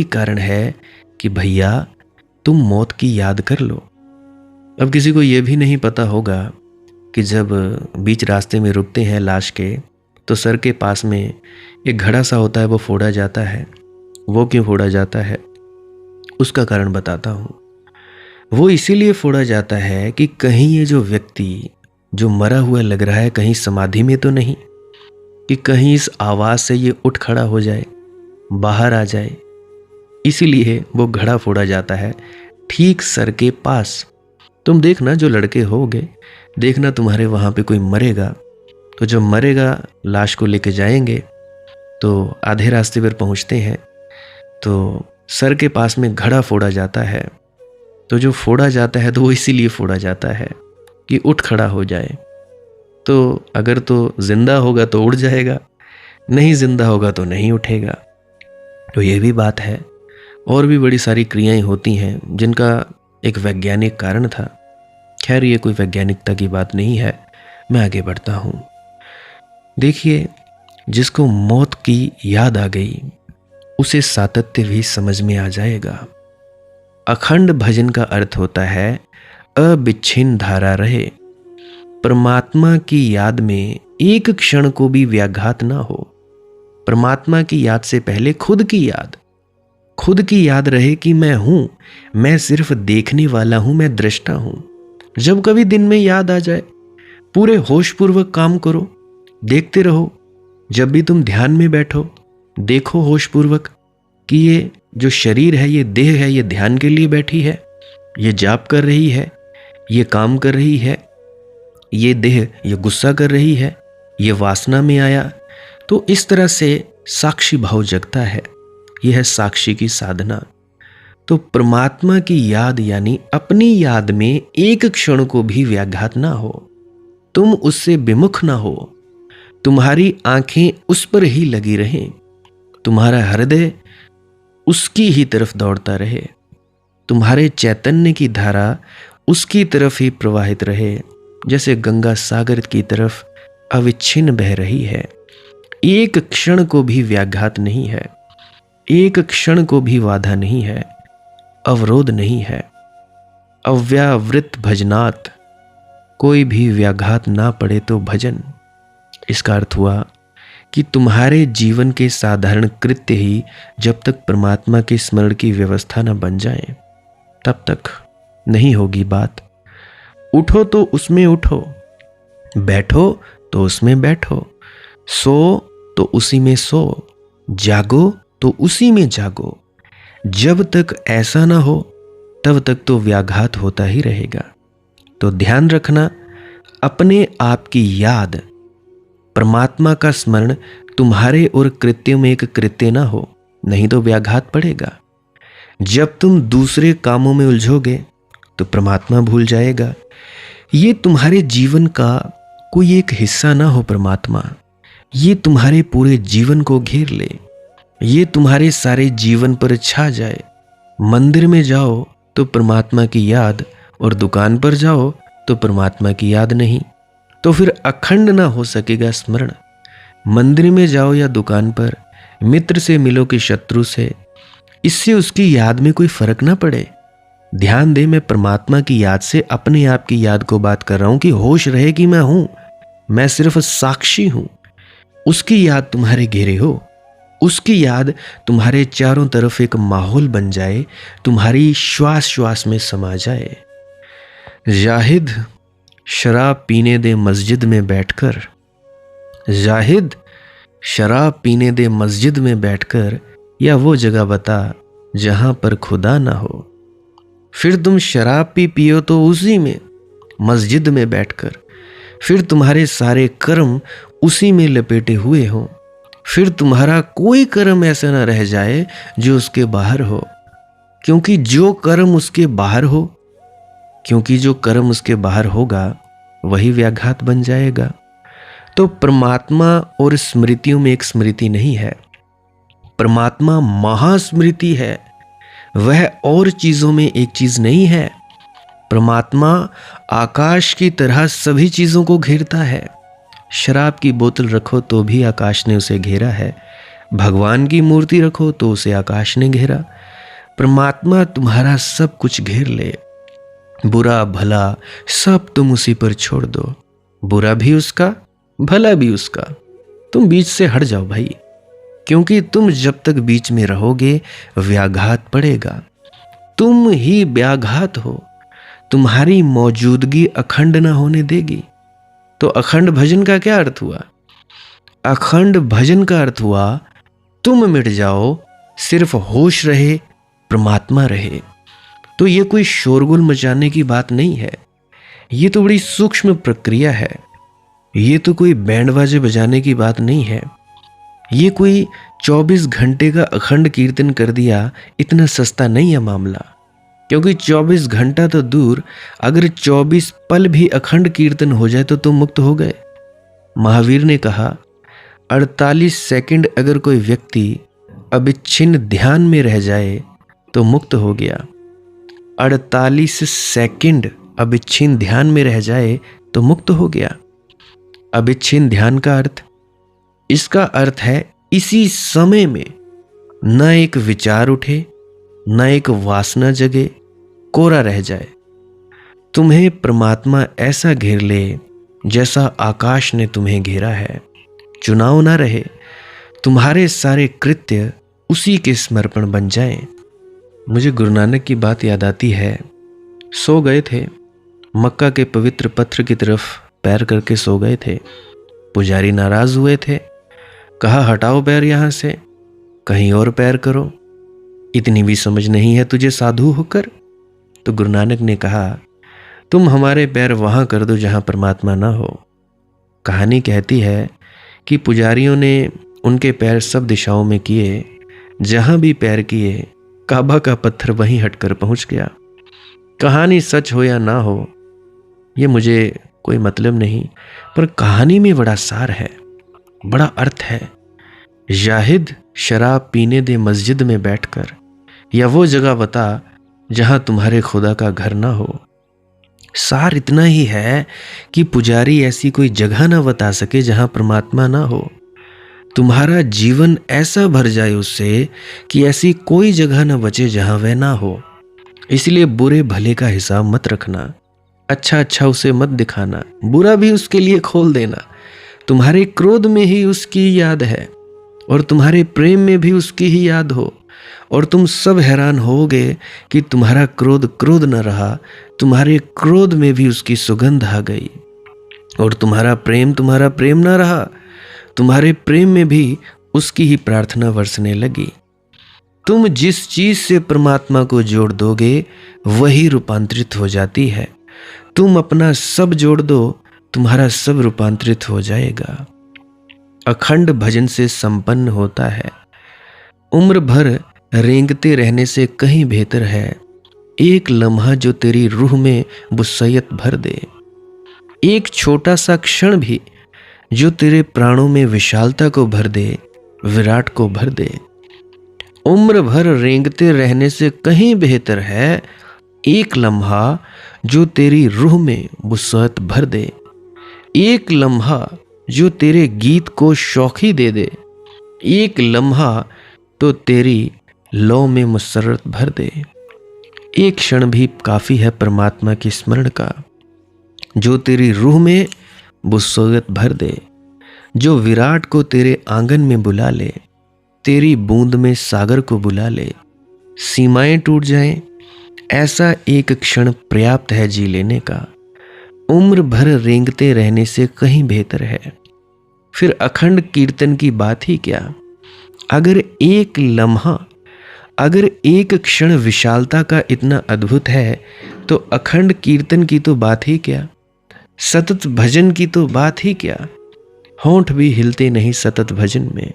कारण है कि भैया तुम मौत की याद कर लो। अब किसी को ये भी नहीं पता होगा कि जब बीच रास्ते में रुकते हैं लाश के, तो सर के पास में एक घड़ा सा होता है, वो फोड़ा जाता है। वो क्यों फोड़ा जाता है उसका कारण बताता हूँ। वो इसीलिए फोड़ा जाता है कि कहीं ये जो व्यक्ति जो मरा हुआ लग रहा है कहीं समाधि में तो नहीं, कि कहीं इस आवाज़ से ये उठ खड़ा हो जाए, बाहर आ जाए, इसीलिए वो घड़ा फोड़ा जाता है ठीक सर के पास। तुम देखना, जो लड़के होगे, देखना तुम्हारे वहाँ पे कोई मरेगा, तो जब मरेगा लाश को लेके जाएंगे, तो आधे रास्ते पर पहुँचते हैं तो सर के पास में घड़ा फोड़ा जाता है। तो जो फोड़ा जाता है तो वो इसीलिए फोड़ा जाता है कि उठ खड़ा हो जाए। तो अगर तो जिंदा होगा तो उड़ जाएगा, नहीं जिंदा होगा तो नहीं उठेगा। तो ये भी बात है। और भी बड़ी सारी क्रियाएं होती हैं जिनका एक वैज्ञानिक कारण था। खैर, ये कोई वैज्ञानिकता की बात नहीं है, मैं आगे बढ़ता हूँ। देखिए, जिसको मौत की याद आ गई उसे सातत्य भी समझ में आ जाएगा। अखंड भजन का अर्थ होता है अविच्छिन्न धारा रहे, परमात्मा की याद में एक क्षण को भी व्याघात ना हो। परमात्मा की याद से पहले खुद की याद रहे कि मैं हूं, मैं सिर्फ देखने वाला हूं, मैं दृष्टा हूं। जब कभी दिन में याद आ जाए, पूरे होशपूर्वक काम करो, देखते रहो। जब भी तुम ध्यान में बैठो, देखो होशपूर्वक कि ये जो शरीर है, ये देह है, ये ध्यान के लिए बैठी है, ये जाप कर रही है, ये काम कर रही है, ये देह ये गुस्सा कर रही है, ये वासना में आया। तो इस तरह से साक्षी भाव जगता है। यह है साक्षी की साधना। तो परमात्मा की याद यानी अपनी याद में एक क्षण को भी व्याघात ना हो, तुम उससे विमुख ना हो, तुम्हारी आंखें उस पर ही लगी रहें, तुम्हारा हृदय उसकी ही तरफ दौड़ता रहे, तुम्हारे चैतन्य की धारा उसकी तरफ ही प्रवाहित रहे, जैसे गंगा सागर की तरफ अविच्छिन्न बह रही है। एक क्षण को भी व्याघात नहीं है, एक क्षण को भी बाधा नहीं है, अवरोध नहीं है। अव्यावृत भजनात्, कोई भी व्याघात ना पड़े तो भजन। इसका अर्थ हुआ कि तुम्हारे जीवन के साधारण कृत्य ही जब तक परमात्मा के स्मरण की व्यवस्था न बन जाए, तब तक नहीं होगी बात। उठो तो उसमें उठो, बैठो तो उसमें बैठो, सो तो उसी में सो, जागो तो उसी में जागो। जब तक ऐसा ना हो तब तक तो व्याघात होता ही रहेगा। तो ध्यान रखना, अपने आप की याद, परमात्मा का स्मरण तुम्हारे और कृत्य में एक कृत्य ना हो, नहीं तो व्याघात पड़ेगा। जब तुम दूसरे कामों में उलझोगे तो परमात्मा भूल जाएगा। ये तुम्हारे जीवन का कोई एक हिस्सा ना हो परमात्मा, ये तुम्हारे पूरे जीवन को घेर ले, ये तुम्हारे सारे जीवन पर छा जाए। मंदिर में जाओ तो परमात्मा की याद, और दुकान पर जाओ तो परमात्मा की याद नहीं, तो फिर अखंड ना हो सकेगा स्मरण। मंदिर में जाओ या दुकान पर, मित्र से मिलो कि शत्रु से, इससे उसकी याद में कोई फर्क ना पड़े। ध्यान दे, मैं परमात्मा की याद से अपने आप की याद को बात कर रहा हूं कि होश रहे कि मैं हूं, मैं सिर्फ साक्षी हूं। उसकी याद तुम्हारे घेरे हो, उसकी याद तुम्हारे चारों तरफ एक माहौल बन जाए, तुम्हारी श्वास श्वास में समा जाए। जाहिद शराब पीने दे मस्जिद में बैठकर, जाहिद शराब पीने दे मस्जिद में बैठकर, या वो जगह बता जहां पर खुदा ना हो। फिर तुम शराब पियो तो उसी में, मस्जिद में बैठकर, फिर तुम्हारे सारे कर्म उसी में लपेटे हुए हों। फिर तुम्हारा कोई कर्म ऐसा ना रह जाए जो उसके बाहर हो, क्योंकि जो कर्म उसके बाहर हो, क्योंकि जो कर्म उसके बाहर होगा वही व्याघात बन जाएगा। तो परमात्मा और स्मृतियों में एक स्मृति नहीं है, परमात्मा महास्मृति है, वह और चीजों में एक चीज नहीं है। परमात्मा आकाश की तरह सभी चीजों को घेरता है। शराब की बोतल रखो तो भी आकाश ने उसे घेरा है, भगवान की मूर्ति रखो तो उसे आकाश ने घेरा। परमात्मा तुम्हारा सब कुछ घेर ले, बुरा भला सब तुम उसी पर छोड़ दो, बुरा भी उसका भला भी उसका। तुम बीच से हट जाओ भाई, क्योंकि तुम जब तक बीच में रहोगे व्याघात पड़ेगा, तुम ही व्याघात हो, तुम्हारी मौजूदगी अखंड ना होने देगी। तो अखंड भजन का क्या अर्थ हुआ? अखंड भजन का अर्थ हुआ तुम मिट जाओ, सिर्फ होश रहे, परमात्मा रहे। तो ये कोई शोरगुल मचाने की बात नहीं है, ये तो बड़ी सूक्ष्म प्रक्रिया है। ये तो कोई बैंड बाजे बजाने की बात नहीं है, ये कोई 24 घंटे का अखंड कीर्तन कर दिया, इतना सस्ता नहीं है मामला। क्योंकि 24 घंटा तो दूर, अगर 24 पल भी अखंड कीर्तन हो जाए तो तुम मुक्त हो गए। महावीर ने कहा 48 सेकंड अगर कोई व्यक्ति अविच्छिन्न ध्यान में रह जाए तो मुक्त हो गया। 48 सेकंड अविच्छिन्न ध्यान में रह जाए तो मुक्त हो गया। अविच्छिन्न ध्यान का अर्थ, इसका अर्थ है इसी समय में न एक विचार उठे, न एक वासना जगे, कोरा रह जाए। तुम्हें परमात्मा ऐसा घेर ले जैसा आकाश ने तुम्हें घेरा है। चुनाव ना रहे, तुम्हारे सारे कृत्य उसी के समर्पण बन जाएं। मुझे गुरु नानक की बात याद आती है। सो गए थे, मक्का के पवित्र पत्थर की तरफ पैर करके सो गए थे। पुजारी नाराज हुए थे, कहा हटाओ पैर यहां से, कहीं और पैर करो, इतनी भी समझ नहीं है तुझे साधु होकर। तो गुरु नानक ने कहा तुम हमारे पैर वहां कर दो जहां परमात्मा ना हो। कहानी कहती है कि पुजारियों ने उनके पैर सब दिशाओं में किए, जहां भी पैर किए काबा का पत्थर वहीं हटकर पहुंच गया। कहानी सच हो या ना हो ये मुझे कोई मतलब नहीं, पर कहानी में बड़ा सार है, बड़ा अर्थ है। जाहिद शराब पीने दे मस्जिद में बैठकर, या वो जगह बता जहां तुम्हारे खुदा का घर ना हो। सार इतना ही है कि पुजारी ऐसी कोई जगह ना बता सके जहां परमात्मा ना हो। तुम्हारा जीवन ऐसा भर जाए उससे कि ऐसी कोई जगह ना बचे जहां वह ना हो। इसलिए बुरे भले का हिसाब मत रखना, अच्छा अच्छा उसे मत दिखाना, बुरा भी उसके लिए खोल देना। तुम्हारे क्रोध में ही उसकी याद है, और तुम्हारे प्रेम में भी उसकी ही याद हो, और तुम सब हैरान होगे कि तुम्हारा क्रोध क्रोध न रहा, तुम्हारे क्रोध में भी उसकी सुगंध आ गई। और तुम्हारा प्रेम ना रहा, तुम्हारे प्रेम में भी उसकी ही प्रार्थना बरसने लगी। तुम जिस चीज से परमात्मा को जोड़ दोगे वही रूपांतरित हो जाती है। तुम अपना सब जोड़ दो, तुम्हारा सब रूपांतरित हो जाएगा। अखंड भजन से संपन्न होता है। उम्र भर रेंगते रहने से कहीं बेहतर है एक लम्हा जो तेरी रूह में वसीयत भर दे। एक छोटा सा क्षण भी जो तेरे प्राणों में विशालता को भर दे, विराट को भर दे। उम्र भर रेंगते रहने से कहीं बेहतर है एक लम्हा जो तेरी रूह में वसीयत भर दे। एक लम्हा जो तेरे गीत को शौखी दे दे। एक लम्हा तो तेरी लौ में मसरत भर दे। एक क्षण भी काफ़ी है परमात्मा के स्मरण का, जो तेरी रूह में वसीयत भर दे, जो विराट को तेरे आंगन में बुला ले, तेरी बूंद में सागर को बुला ले। सीमाएं टूट जाएं, ऐसा एक क्षण पर्याप्त है जी लेने का। उम्र भर रेंगते रहने से कहीं बेहतर है। फिर अखंड कीर्तन की बात ही क्या। अगर एक लम्हा, अगर एक क्षण विशालता का इतना अद्भुत है तो अखंड कीर्तन की तो बात ही क्या, सतत भजन की तो बात ही क्या। होंठ भी हिलते नहीं सतत भजन में।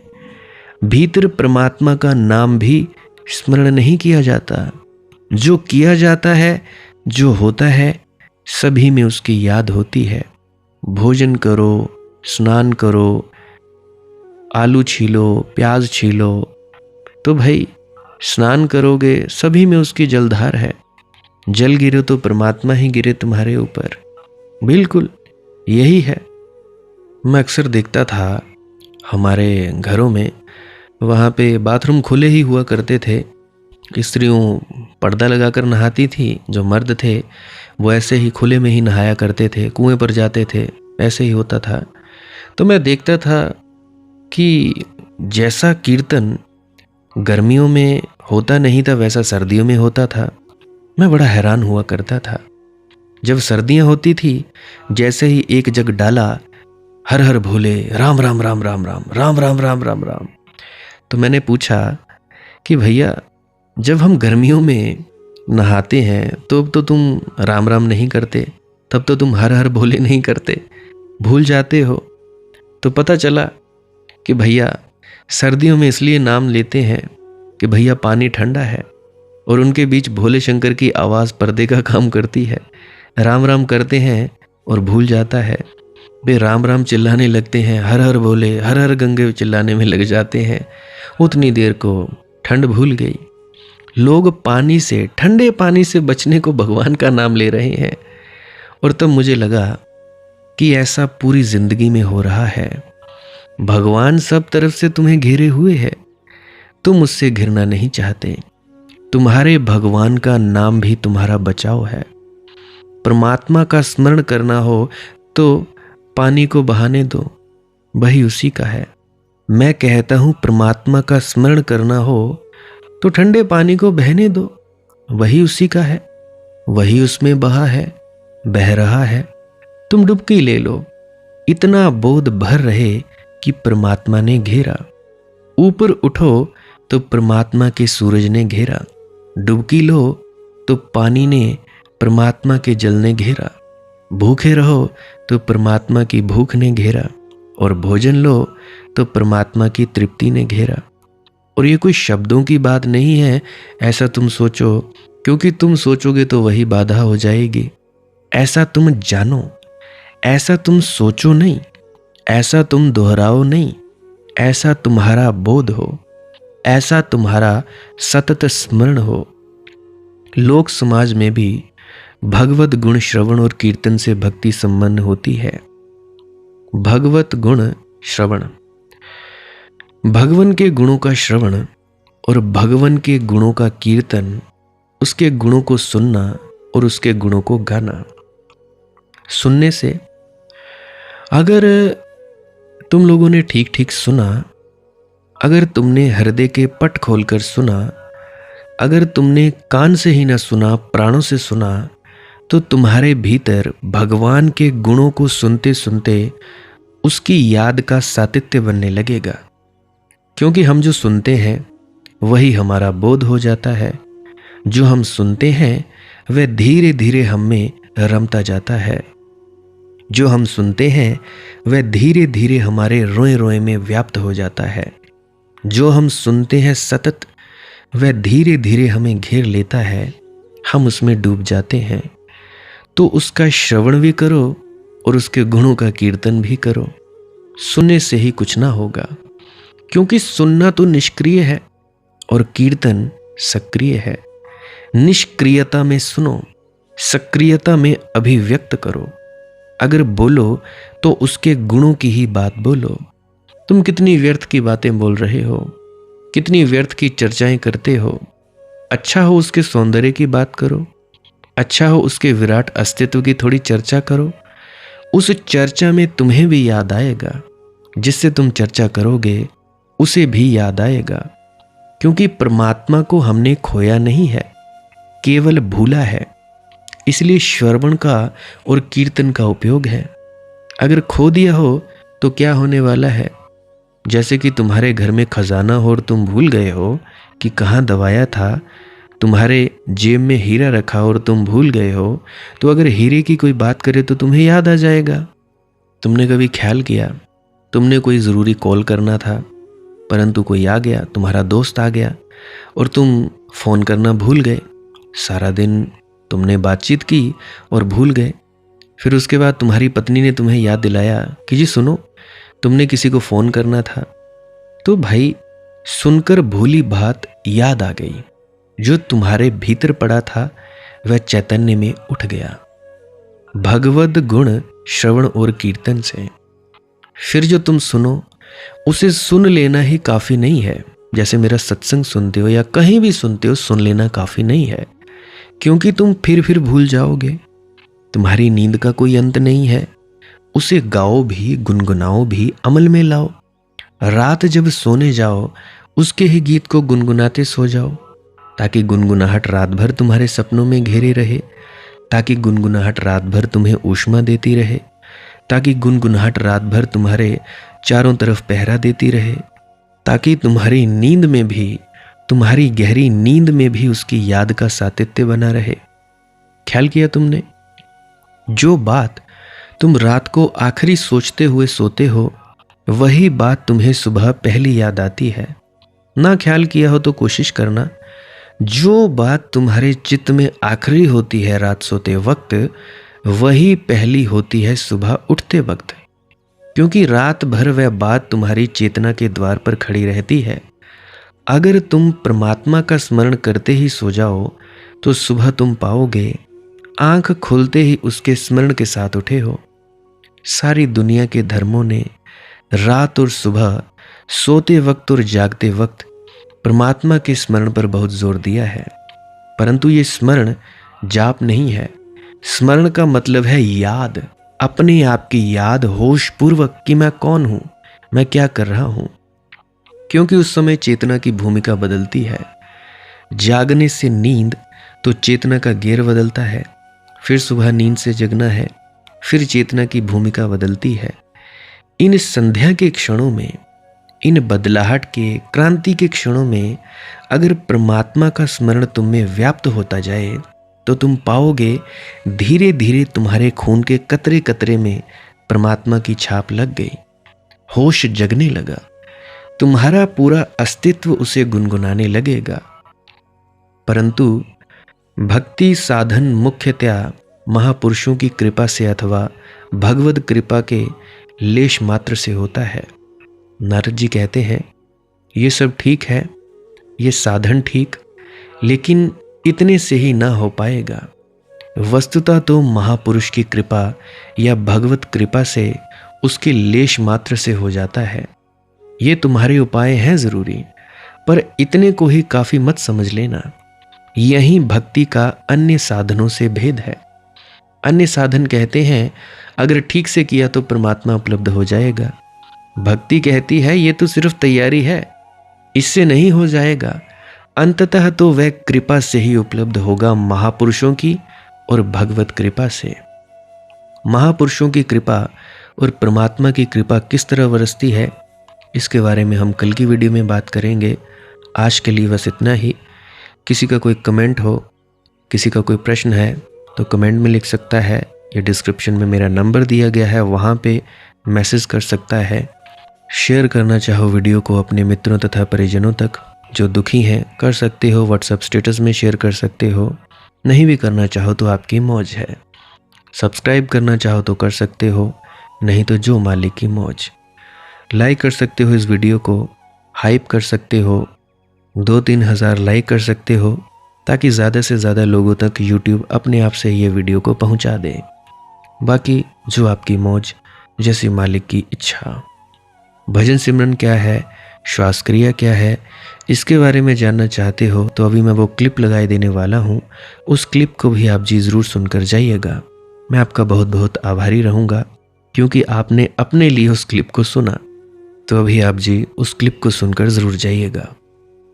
भीतर परमात्मा का नाम भी स्मरण नहीं किया जाता। जो किया जाता है, जो होता है, सभी में उसकी याद होती है। भोजन करो, स्नान करो, आलू छीलो, प्याज छीलो, तो भाई स्नान करोगे सभी में उसकी जलधार है। जल गिरे तो परमात्मा ही गिरे तुम्हारे ऊपर। बिल्कुल यही है। मैं अक्सर देखता था हमारे घरों में, वहाँ पे बाथरूम खुले ही हुआ करते थे। स्त्रियों पर्दा लगाकर नहाती थी, जो मर्द थे वो ऐसे ही खुले में ही नहाया करते थे, कुएं पर जाते थे, ऐसे ही होता था। तो मैं देखता था कि जैसा कीर्तन गर्मियों में होता नहीं था वैसा सर्दियों में होता था। मैं बड़ा हैरान हुआ करता था। जब सर्दियां होती थी, जैसे ही एक जग डाला, हर हर भोले, राम राम राम राम राम राम राम राम राम राम। तो मैंने पूछा कि भैया जब हम गर्मियों में नहाते हैं तो अब तो तुम राम राम नहीं करते, तब तो तुम हर हर भोले नहीं करते, भूल जाते हो। तो पता चला कि भैया सर्दियों में इसलिए नाम लेते हैं कि भैया पानी ठंडा है और उनके बीच भोले शंकर की आवाज़ पर्दे का काम करती है। राम राम करते हैं और भूल जाता है। वे राम राम चिल्लाने लगते हैं, हर हर भोले, हर हर गंगे चिल्लाने में लग जाते हैं। उतनी देर को ठंड भूल गई। लोग पानी से, ठंडे पानी से बचने को भगवान का नाम ले रहे हैं। और तब मुझे लगा कि ऐसा पूरी जिंदगी में हो रहा है। भगवान सब तरफ से तुम्हें घेरे हुए है, तुम उससे घिरना नहीं चाहते। तुम्हारे भगवान का नाम भी तुम्हारा बचाव है। परमात्मा का स्मरण करना हो तो पानी को बहाने दो, वही उसी का है। मैं कहता हूं परमात्मा का स्मरण करना हो तो ठंडे पानी को बहने दो, वही उसी का है, वही उसमें बहा है, बह रहा है। तुम डुबकी ले लो, इतना बोध भर रहे कि परमात्मा ने घेरा। ऊपर उठो तो परमात्मा के सूरज ने घेरा। डुबकी लो तो पानी ने परमात्मा के जल ने घेरा। भूखे रहो तो परमात्मा की भूख ने घेरा। और भोजन लो तो परमात्मा की तृप्ति ने घेरा। और ये कोई शब्दों की बात नहीं है ऐसा तुम सोचो, क्योंकि तुम सोचोगे तो वही बाधा हो जाएगी। ऐसा तुम जानो, ऐसा तुम सोचो नहीं, ऐसा तुम दोहराओ नहीं, ऐसा तुम्हारा बोध हो, ऐसा तुम्हारा सतत स्मरण हो। लोक समाज में भी भगवत गुण श्रवण और कीर्तन से भक्ति संपन्न होती है। भगवत गुण श्रवण, भगवान के गुणों का श्रवण और भगवान के गुणों का कीर्तन, उसके गुणों को सुनना और उसके गुणों को गाना। सुनने से, अगर तुम लोगों ने ठीक ठीक सुना, अगर तुमने हृदय के पट खोलकर सुना, अगर तुमने कान से ही ना सुना, प्राणों से सुना, तो तुम्हारे भीतर भगवान के गुणों को सुनते सुनते उसकी याद का सातत्य बनने लगेगा। क्योंकि हम जो सुनते हैं वही हमारा बोध हो जाता है। जो हम सुनते हैं वह धीरे धीरे हम में रमता जाता है। जो हम सुनते हैं वह धीरे धीरे हमारे रोए रोए में व्याप्त हो जाता है। जो हम सुनते हैं सतत, वह धीरे धीरे हमें घेर लेता है, हम उसमें डूब जाते हैं। तो उसका श्रवण भी करो और उसके गुणों का कीर्तन भी करो। सुनने से ही कुछ ना होगा, क्योंकि सुनना तो निष्क्रिय है और कीर्तन सक्रिय है। निष्क्रियता में सुनो, सक्रियता में अभिव्यक्त करो। अगर बोलो तो उसके गुणों की ही बात बोलो। तुम कितनी व्यर्थ की बातें बोल रहे हो, कितनी व्यर्थ की चर्चाएं करते हो। अच्छा हो उसके सौंदर्य की बात करो, अच्छा हो उसके विराट अस्तित्व की थोड़ी चर्चा करो। उस चर्चा में तुम्हें भी याद आएगा, जिससे तुम चर्चा करोगे उसे भी याद आएगा। क्योंकि परमात्मा को हमने खोया नहीं है, केवल भूला है। इसलिए श्रवण का और कीर्तन का उपयोग है। अगर खो दिया हो तो क्या होने वाला है? जैसे कि तुम्हारे घर में खजाना हो और तुम भूल गए हो कि कहाँ दबाया था, तुम्हारे जेब में हीरा रखा और तुम भूल गए हो, तो अगर हीरे की कोई बात करे तो तुम्हें याद आ जाएगा। तुमने कभी ख्याल किया, तुमने कोई ज़रूरी कॉल करना था, परंतु कोई आ गया, तुम्हारा दोस्त आ गया और तुम फ़ोन करना भूल गए। सारा दिन तुमने बातचीत की और भूल गए। फिर उसके बाद तुम्हारी पत्नी ने तुम्हें याद दिलाया कि जी सुनो, तुमने किसी को फ़ोन करना था। तो भाई, सुनकर भूली बात याद आ गई। जो तुम्हारे भीतर पड़ा था वह चैतन्य में उठ गया, भगवद गुण श्रवण और कीर्तन से। फिर जो तुम सुनो उसे सुन लेना ही काफ़ी नहीं है। जैसे मेरा सत्संग सुनते हो या कहीं भी सुनते हो, सुन लेना काफ़ी नहीं है, क्योंकि तुम फिर भूल जाओगे। तुम्हारी नींद का कोई अंत नहीं है। उसे गाओ भी, गुनगुनाओ भी, अमल में लाओ। रात जब सोने जाओ उसके ही गीत को गुनगुनाते सो जाओ, ताकि गुनगुनाहट रात भर तुम्हारे सपनों में घेरे रहे, ताकि गुनगुनाहट रात भर तुम्हें ऊष्मा देती रहे, ताकि गुनगुनाहट रात भर तुम्हारे चारों तरफ पहरा देती रहे, ताकि तुम्हारी नींद में भी, तुम्हारी गहरी नींद में भी उसकी याद का सातत्य बना रहे। ख्याल किया तुमने? जो बात तुम रात को आखिरी सोचते हुए सोते हो, वही बात तुम्हें सुबह पहली याद आती है। ना ख्याल किया हो तो कोशिश करना, जो बात तुम्हारे चित्त में आखिरी होती है रात सोते वक्त, वही पहली होती है सुबह उठते वक्त। क्योंकि रात भर वह बात तुम्हारी चेतना के द्वार पर खड़ी रहती है। अगर तुम परमात्मा का स्मरण करते ही सो जाओ तो सुबह तुम पाओगे आंख खुलते ही उसके स्मरण के साथ उठे हो। सारी दुनिया के धर्मों ने रात और सुबह, सोते वक्त और जागते वक्त परमात्मा के स्मरण पर बहुत जोर दिया है। परंतु ये स्मरण जाप नहीं है। स्मरण का मतलब है याद, अपने आप की याद, होश पूर्वक कि मैं कौन हूं, मैं क्या कर रहा हूं। क्योंकि उस समय चेतना की भूमिका बदलती है। जागने से नींद तो चेतना का गेर बदलता है, फिर सुबह नींद से जगना है, फिर चेतना की भूमिका बदलती है। इन संध्या के क्षणों में, इन बदलाहट के, क्रांति के क्षणों में अगर परमात्मा का स्मरण तुम में व्याप्त होता जाए तो तुम पाओगे धीरे धीरे तुम्हारे खून के कतरे कतरे में परमात्मा की छाप लग गई। होश जगने लगा, तुम्हारा पूरा अस्तित्व उसे गुनगुनाने लगेगा। परंतु भक्ति साधन मुख्यतया महापुरुषों की कृपा से अथवा भगवद कृपा के लेश मात्र से होता है। नारद जी कहते हैं, ये सब ठीक है, ये साधन ठीक, लेकिन इतने से ही ना हो पाएगा। वस्तुतः तो महापुरुष की कृपा या भगवत कृपा से उसके लेश मात्र से हो जाता है। ये तुम्हारे उपाय हैं जरूरी, पर इतने को ही काफी मत समझ लेना। यही भक्ति का अन्य साधनों से भेद है। अन्य साधन कहते हैं अगर ठीक से किया तो परमात्मा उपलब्ध हो जाएगा। भक्ति कहती है ये तो सिर्फ तैयारी है, इससे नहीं हो जाएगा। अंततः तो वह कृपा से ही उपलब्ध होगा, महापुरुषों की और भगवत कृपा से। महापुरुषों की कृपा और परमात्मा की कृपा किस तरह बरसती है, इसके बारे में हम कल की वीडियो में बात करेंगे। आज के लिए बस इतना ही। किसी का कोई कमेंट हो, किसी का कोई प्रश्न है तो कमेंट में लिख सकता है, या डिस्क्रिप्शन में मेरा नंबर दिया गया है, वहाँ पे मैसेज कर सकता है। शेयर करना चाहो वीडियो को अपने मित्रों तथा परिजनों तक जो दुखी हैं कर सकते हो, व्हाट्सएप स्टेटस में शेयर कर सकते हो। नहीं भी करना चाहो तो आपकी मौज है। सब्सक्राइब करना चाहो तो कर सकते हो, नहीं तो जो मालिक की मौज। लाइक कर सकते हो इस वीडियो को, हाइप कर सकते हो, 2-3 हज़ार लाइक कर सकते हो, ताकि ज़्यादा से ज़्यादा लोगों तक यूट्यूब अपने आप से ये वीडियो को पहुंचा दे। बाकी जो आपकी मौज, जैसी मालिक की इच्छा। भजन सिमरन क्या है, श्वास क्रिया क्या है, इसके बारे में जानना चाहते हो तो अभी मैं वो क्लिप लगाए देने वाला हूँ। उस क्लिप को भी आप जी ज़रूर सुनकर जाइएगा। मैं आपका बहुत बहुत आभारी रहूँगा क्योंकि आपने अपने लिए उस क्लिप को सुना। तो अभी आप जी उस क्लिप को सुनकर ज़रूर जाइएगा।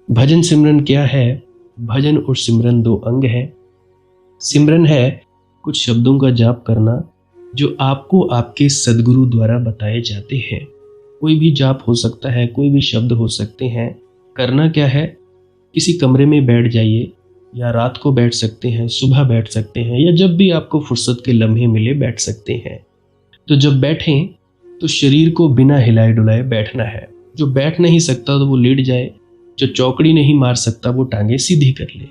भजन सिमरन क्या है? भजन और सिमरन दो अंग हैं। सिमरन है कुछ शब्दों का जाप करना जो आपको आपके सदगुरु द्वारा बताए जाते हैं। कोई भी जाप हो सकता है, कोई भी शब्द हो सकते हैं। करना क्या है? किसी कमरे में बैठ जाइए, या रात को बैठ सकते हैं, सुबह बैठ सकते हैं, या जब भी आपको फुर्सत के लम्हे मिले बैठ सकते हैं। तो जब बैठें तो शरीर को बिना हिलाए डुलाए बैठना है। जो बैठ नहीं सकता तो वो लेट जाए, जो चौकड़ी नहीं मार सकता वो टांगे सीधी कर ले।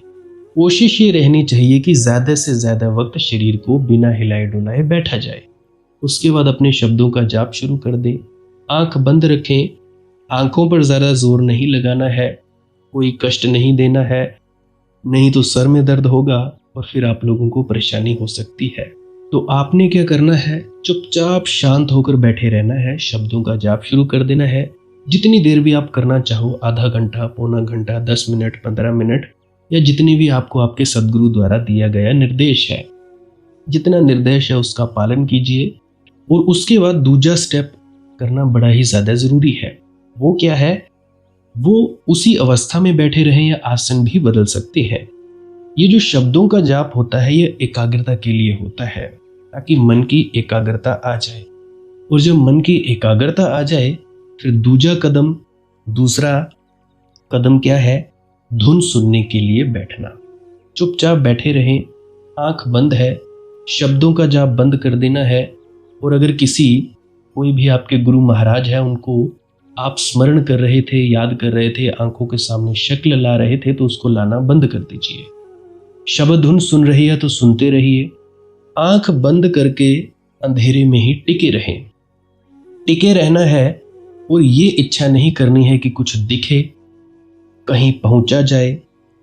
कोशिश ये रहनी चाहिए कि ज़्यादा से ज़्यादा वक्त शरीर को बिना हिलाए डुलाए बैठा जाए। उसके बाद अपने शब्दों का जाप शुरू कर दें। आंख बंद रखें, आंखों पर ज़्यादा जोर नहीं लगाना है, कोई कष्ट नहीं देना है, नहीं तो सर में दर्द होगा और फिर आप लोगों को परेशानी हो सकती है। तो आपने क्या करना है? चुपचाप शांत होकर बैठे रहना है, शब्दों का जाप शुरू कर देना है। जितनी देर भी आप करना चाहो, आधा घंटा, पौना घंटा, 10 मिनट, 15 मिनट, या जितनी भी आपको आपके सदगुरु द्वारा दिया गया निर्देश है, जितना निर्देश है उसका पालन कीजिए। और उसके बाद दूसरा स्टेप करना बड़ा ही ज़्यादा ज़रूरी है। वो क्या है? वो उसी अवस्था में बैठे रहें या आसन भी बदल सकते हैं। ये जो शब्दों का जाप होता है ये एकाग्रता के लिए होता है, ताकि मन की एकाग्रता आ जाए। और जब मन की एकाग्रता आ जाए फिर दूसरा कदम क्या है? धुन सुनने के लिए बैठना। चुपचाप बैठे रहें, आंख बंद है, शब्दों का जाप बंद कर देना है। और अगर कोई भी आपके गुरु महाराज है, उनको आप स्मरण कर रहे थे, याद कर रहे थे, आंखों के सामने शक्ल ला रहे थे, तो उसको लाना बंद कर दीजिए। शब्द धुन सुन रही है तो सुनते रहिए। आंख बंद करके अंधेरे में ही टिके रहें। टिके रहना है और ये इच्छा नहीं करनी है कि कुछ दिखे, कहीं पहुंचा जाए,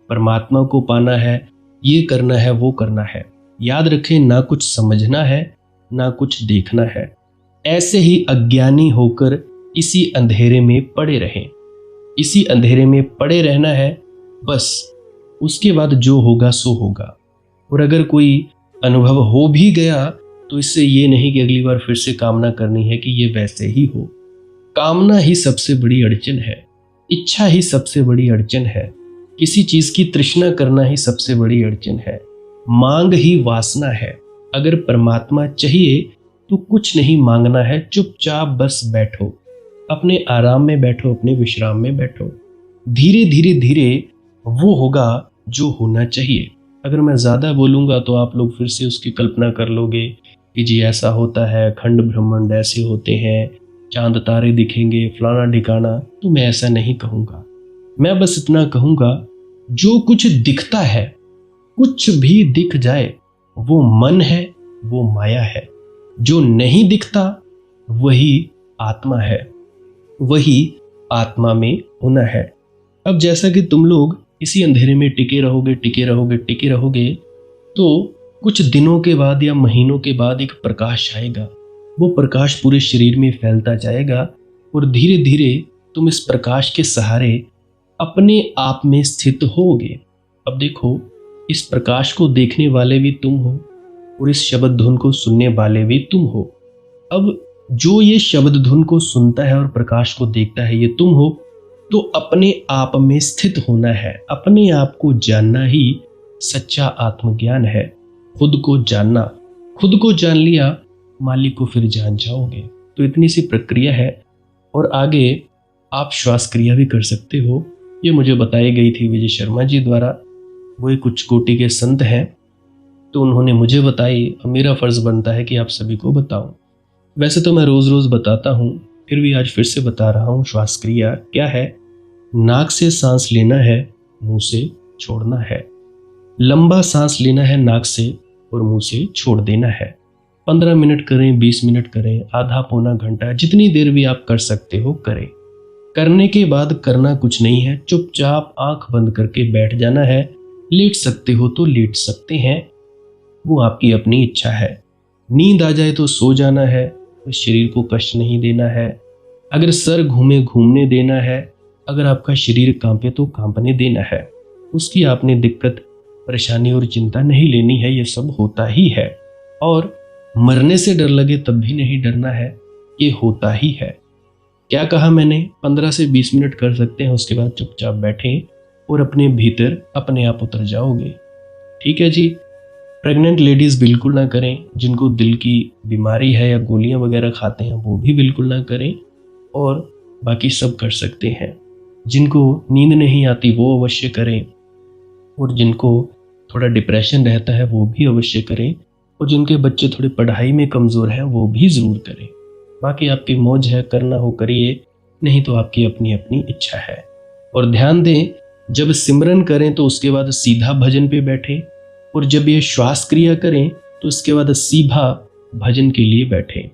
परमात्मा को पाना है, ये करना है, वो करना है। याद रखें, ना कुछ समझना है, ना कुछ देखना है। ऐसे ही अज्ञानी होकर इसी अंधेरे में पड़े रहें। इसी अंधेरे में पड़े रहना है बस। उसके बाद जो होगा सो होगा। और अगर कोई अनुभव हो भी गया तो इससे ये नहीं कि अगली बार फिर से कामना करनी है कि ये वैसे ही हो। कामना ही सबसे बड़ी अड़चन है, इच्छा ही सबसे बड़ी अड़चन है, किसी चीज की तृष्णा करना ही सबसे बड़ी अड़चन है, मांग ही वासना है। अगर परमात्मा चाहिए तो कुछ नहीं मांगना है, चुपचाप बस बैठो, अपने आराम में बैठो, अपने विश्राम में बैठो। धीरे धीरे धीरे वो होगा जो होना चाहिए। अगर मैं ज़्यादा बोलूँगा तो आप लोग फिर से उसकी कल्पना कर लोगे कि जी ऐसा होता है, खंड ब्रह्मांड ऐसे होते हैं, चांद तारे दिखेंगे, फलाना ढिकाना। तो मैं ऐसा नहीं कहूँगा। मैं बस इतना कहूँगा, जो कुछ दिखता है, कुछ भी दिख जाए, वो मन है, वो माया है। जो नहीं दिखता वही आत्मा है, वही आत्मा में होना है। अब जैसा कि तुम लोग इसी अंधेरे में टिके रहोगे, टिके रहोगे, टिके रहोगे, तो कुछ दिनों के बाद या महीनों के बाद एक प्रकाश आएगा। वो प्रकाश पूरे शरीर में फैलता जाएगा और धीरे धीरे तुम इस प्रकाश के सहारे अपने आप में स्थित होगे। अब देखो, इस प्रकाश को देखने वाले भी तुम हो और इस शब्द धुन को सुनने वाले भी तुम हो। अब जो ये शब्द धुन को सुनता है और प्रकाश को देखता है, ये तुम हो। तो अपने आप में स्थित होना है, अपने आप को जानना ही सच्चा आत्मज्ञान है। खुद को जानना, खुद को जान लिया, मालिक को फिर जान जाओगे। तो इतनी सी प्रक्रिया है। और आगे आप श्वास क्रिया भी कर सकते हो। ये मुझे बताई गई थी विजय शर्मा जी द्वारा। वो एक उच्च कोटि के संत हैं। तो उन्होंने मुझे बताई और मेरा फ़र्ज़ बनता है कि आप सभी को बताऊं। वैसे तो मैं रोज़ रोज़ बताता हूँ, फिर भी आज फिर से बता रहा हूँ। श्वास क्रिया क्या है? नाक से सांस लेना है, मुंह से छोड़ना है। लंबा सांस लेना है नाक से और मुंह से छोड़ देना है। 15 मिनट करें, 20 मिनट करें, आधा पौना घंटा, जितनी देर भी आप कर सकते हो करें। करने के बाद करना कुछ नहीं है, चुपचाप आंख बंद करके बैठ जाना है। लेट सकते हो तो लेट सकते हैं, वो आपकी अपनी इच्छा है। नींद आ जाए तो सो जाना है, तो शरीर को कष्ट नहीं देना है। अगर सर घूमे घूमने देना है, अगर आपका शरीर कांपे तो कांपने देना है। उसकी आपने दिक्कत, परेशानी और चिंता नहीं लेनी है, ये सब होता ही है। और मरने से डर लगे तब भी नहीं डरना है, ये होता ही है। क्या कहा मैंने? 15 से 20 मिनट कर सकते हैं, उसके बाद चुपचाप बैठें और अपने भीतर अपने आप उतर जाओगे। ठीक है जी। प्रेग्नेंट लेडीज़ बिल्कुल ना करें, जिनको दिल की बीमारी है या गोलियां वगैरह खाते हैं वो भी बिल्कुल ना करें, और बाकी सब कर सकते हैं। जिनको नींद नहीं आती वो अवश्य करें, और जिनको थोड़ा डिप्रेशन रहता है वो भी अवश्य करें, और जिनके बच्चे थोड़ी पढ़ाई में कमज़ोर हैं वो भी ज़रूर करें। बाकी आपकी मौज है, करना हो करिए, नहीं तो आपकी अपनी अपनी इच्छा है। और ध्यान दें, जब सिमरन करें तो उसके बाद सीधा भजन पे बैठें, और जब ये श्वास क्रिया करें तो उसके बाद सीधा भजन के लिए बैठें।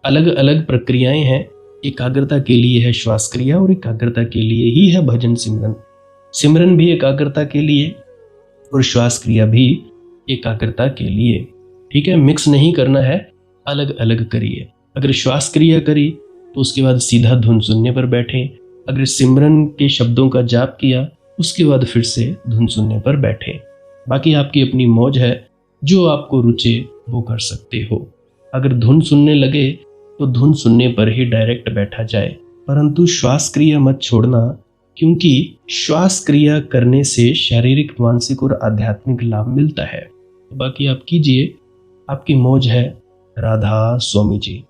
अलग अलग प्रक्रियाएं हैं, एकाग्रता के लिए है श्वास क्रिया और एकाग्रता के लिए ही है भजन सिमरन। सिमरन भी एकाग्रता के लिए और श्वास क्रिया भी एकाग्रता के लिए। ठीक है, मिक्स नहीं करना है, अलग अलग करिए। अगर श्वास क्रिया करी तो उसके बाद सीधा धुन सुनने पर बैठें। अगर सिमरन के शब्दों का जाप किया उसके बाद फिर से धुन सुनने पर बैठें। बाकी आपकी अपनी मौज है, जो आपको रुचे वो कर सकते हो। अगर धुन सुनने लगे तो धुन सुनने पर ही डायरेक्ट बैठा जाए, परंतु श्वास क्रिया मत छोड़ना, क्योंकि श्वास क्रिया करने से शारीरिक, मानसिक और आध्यात्मिक लाभ मिलता है। बाकी आप कीजिए, आपकी मौज है। राधा स्वामी जी।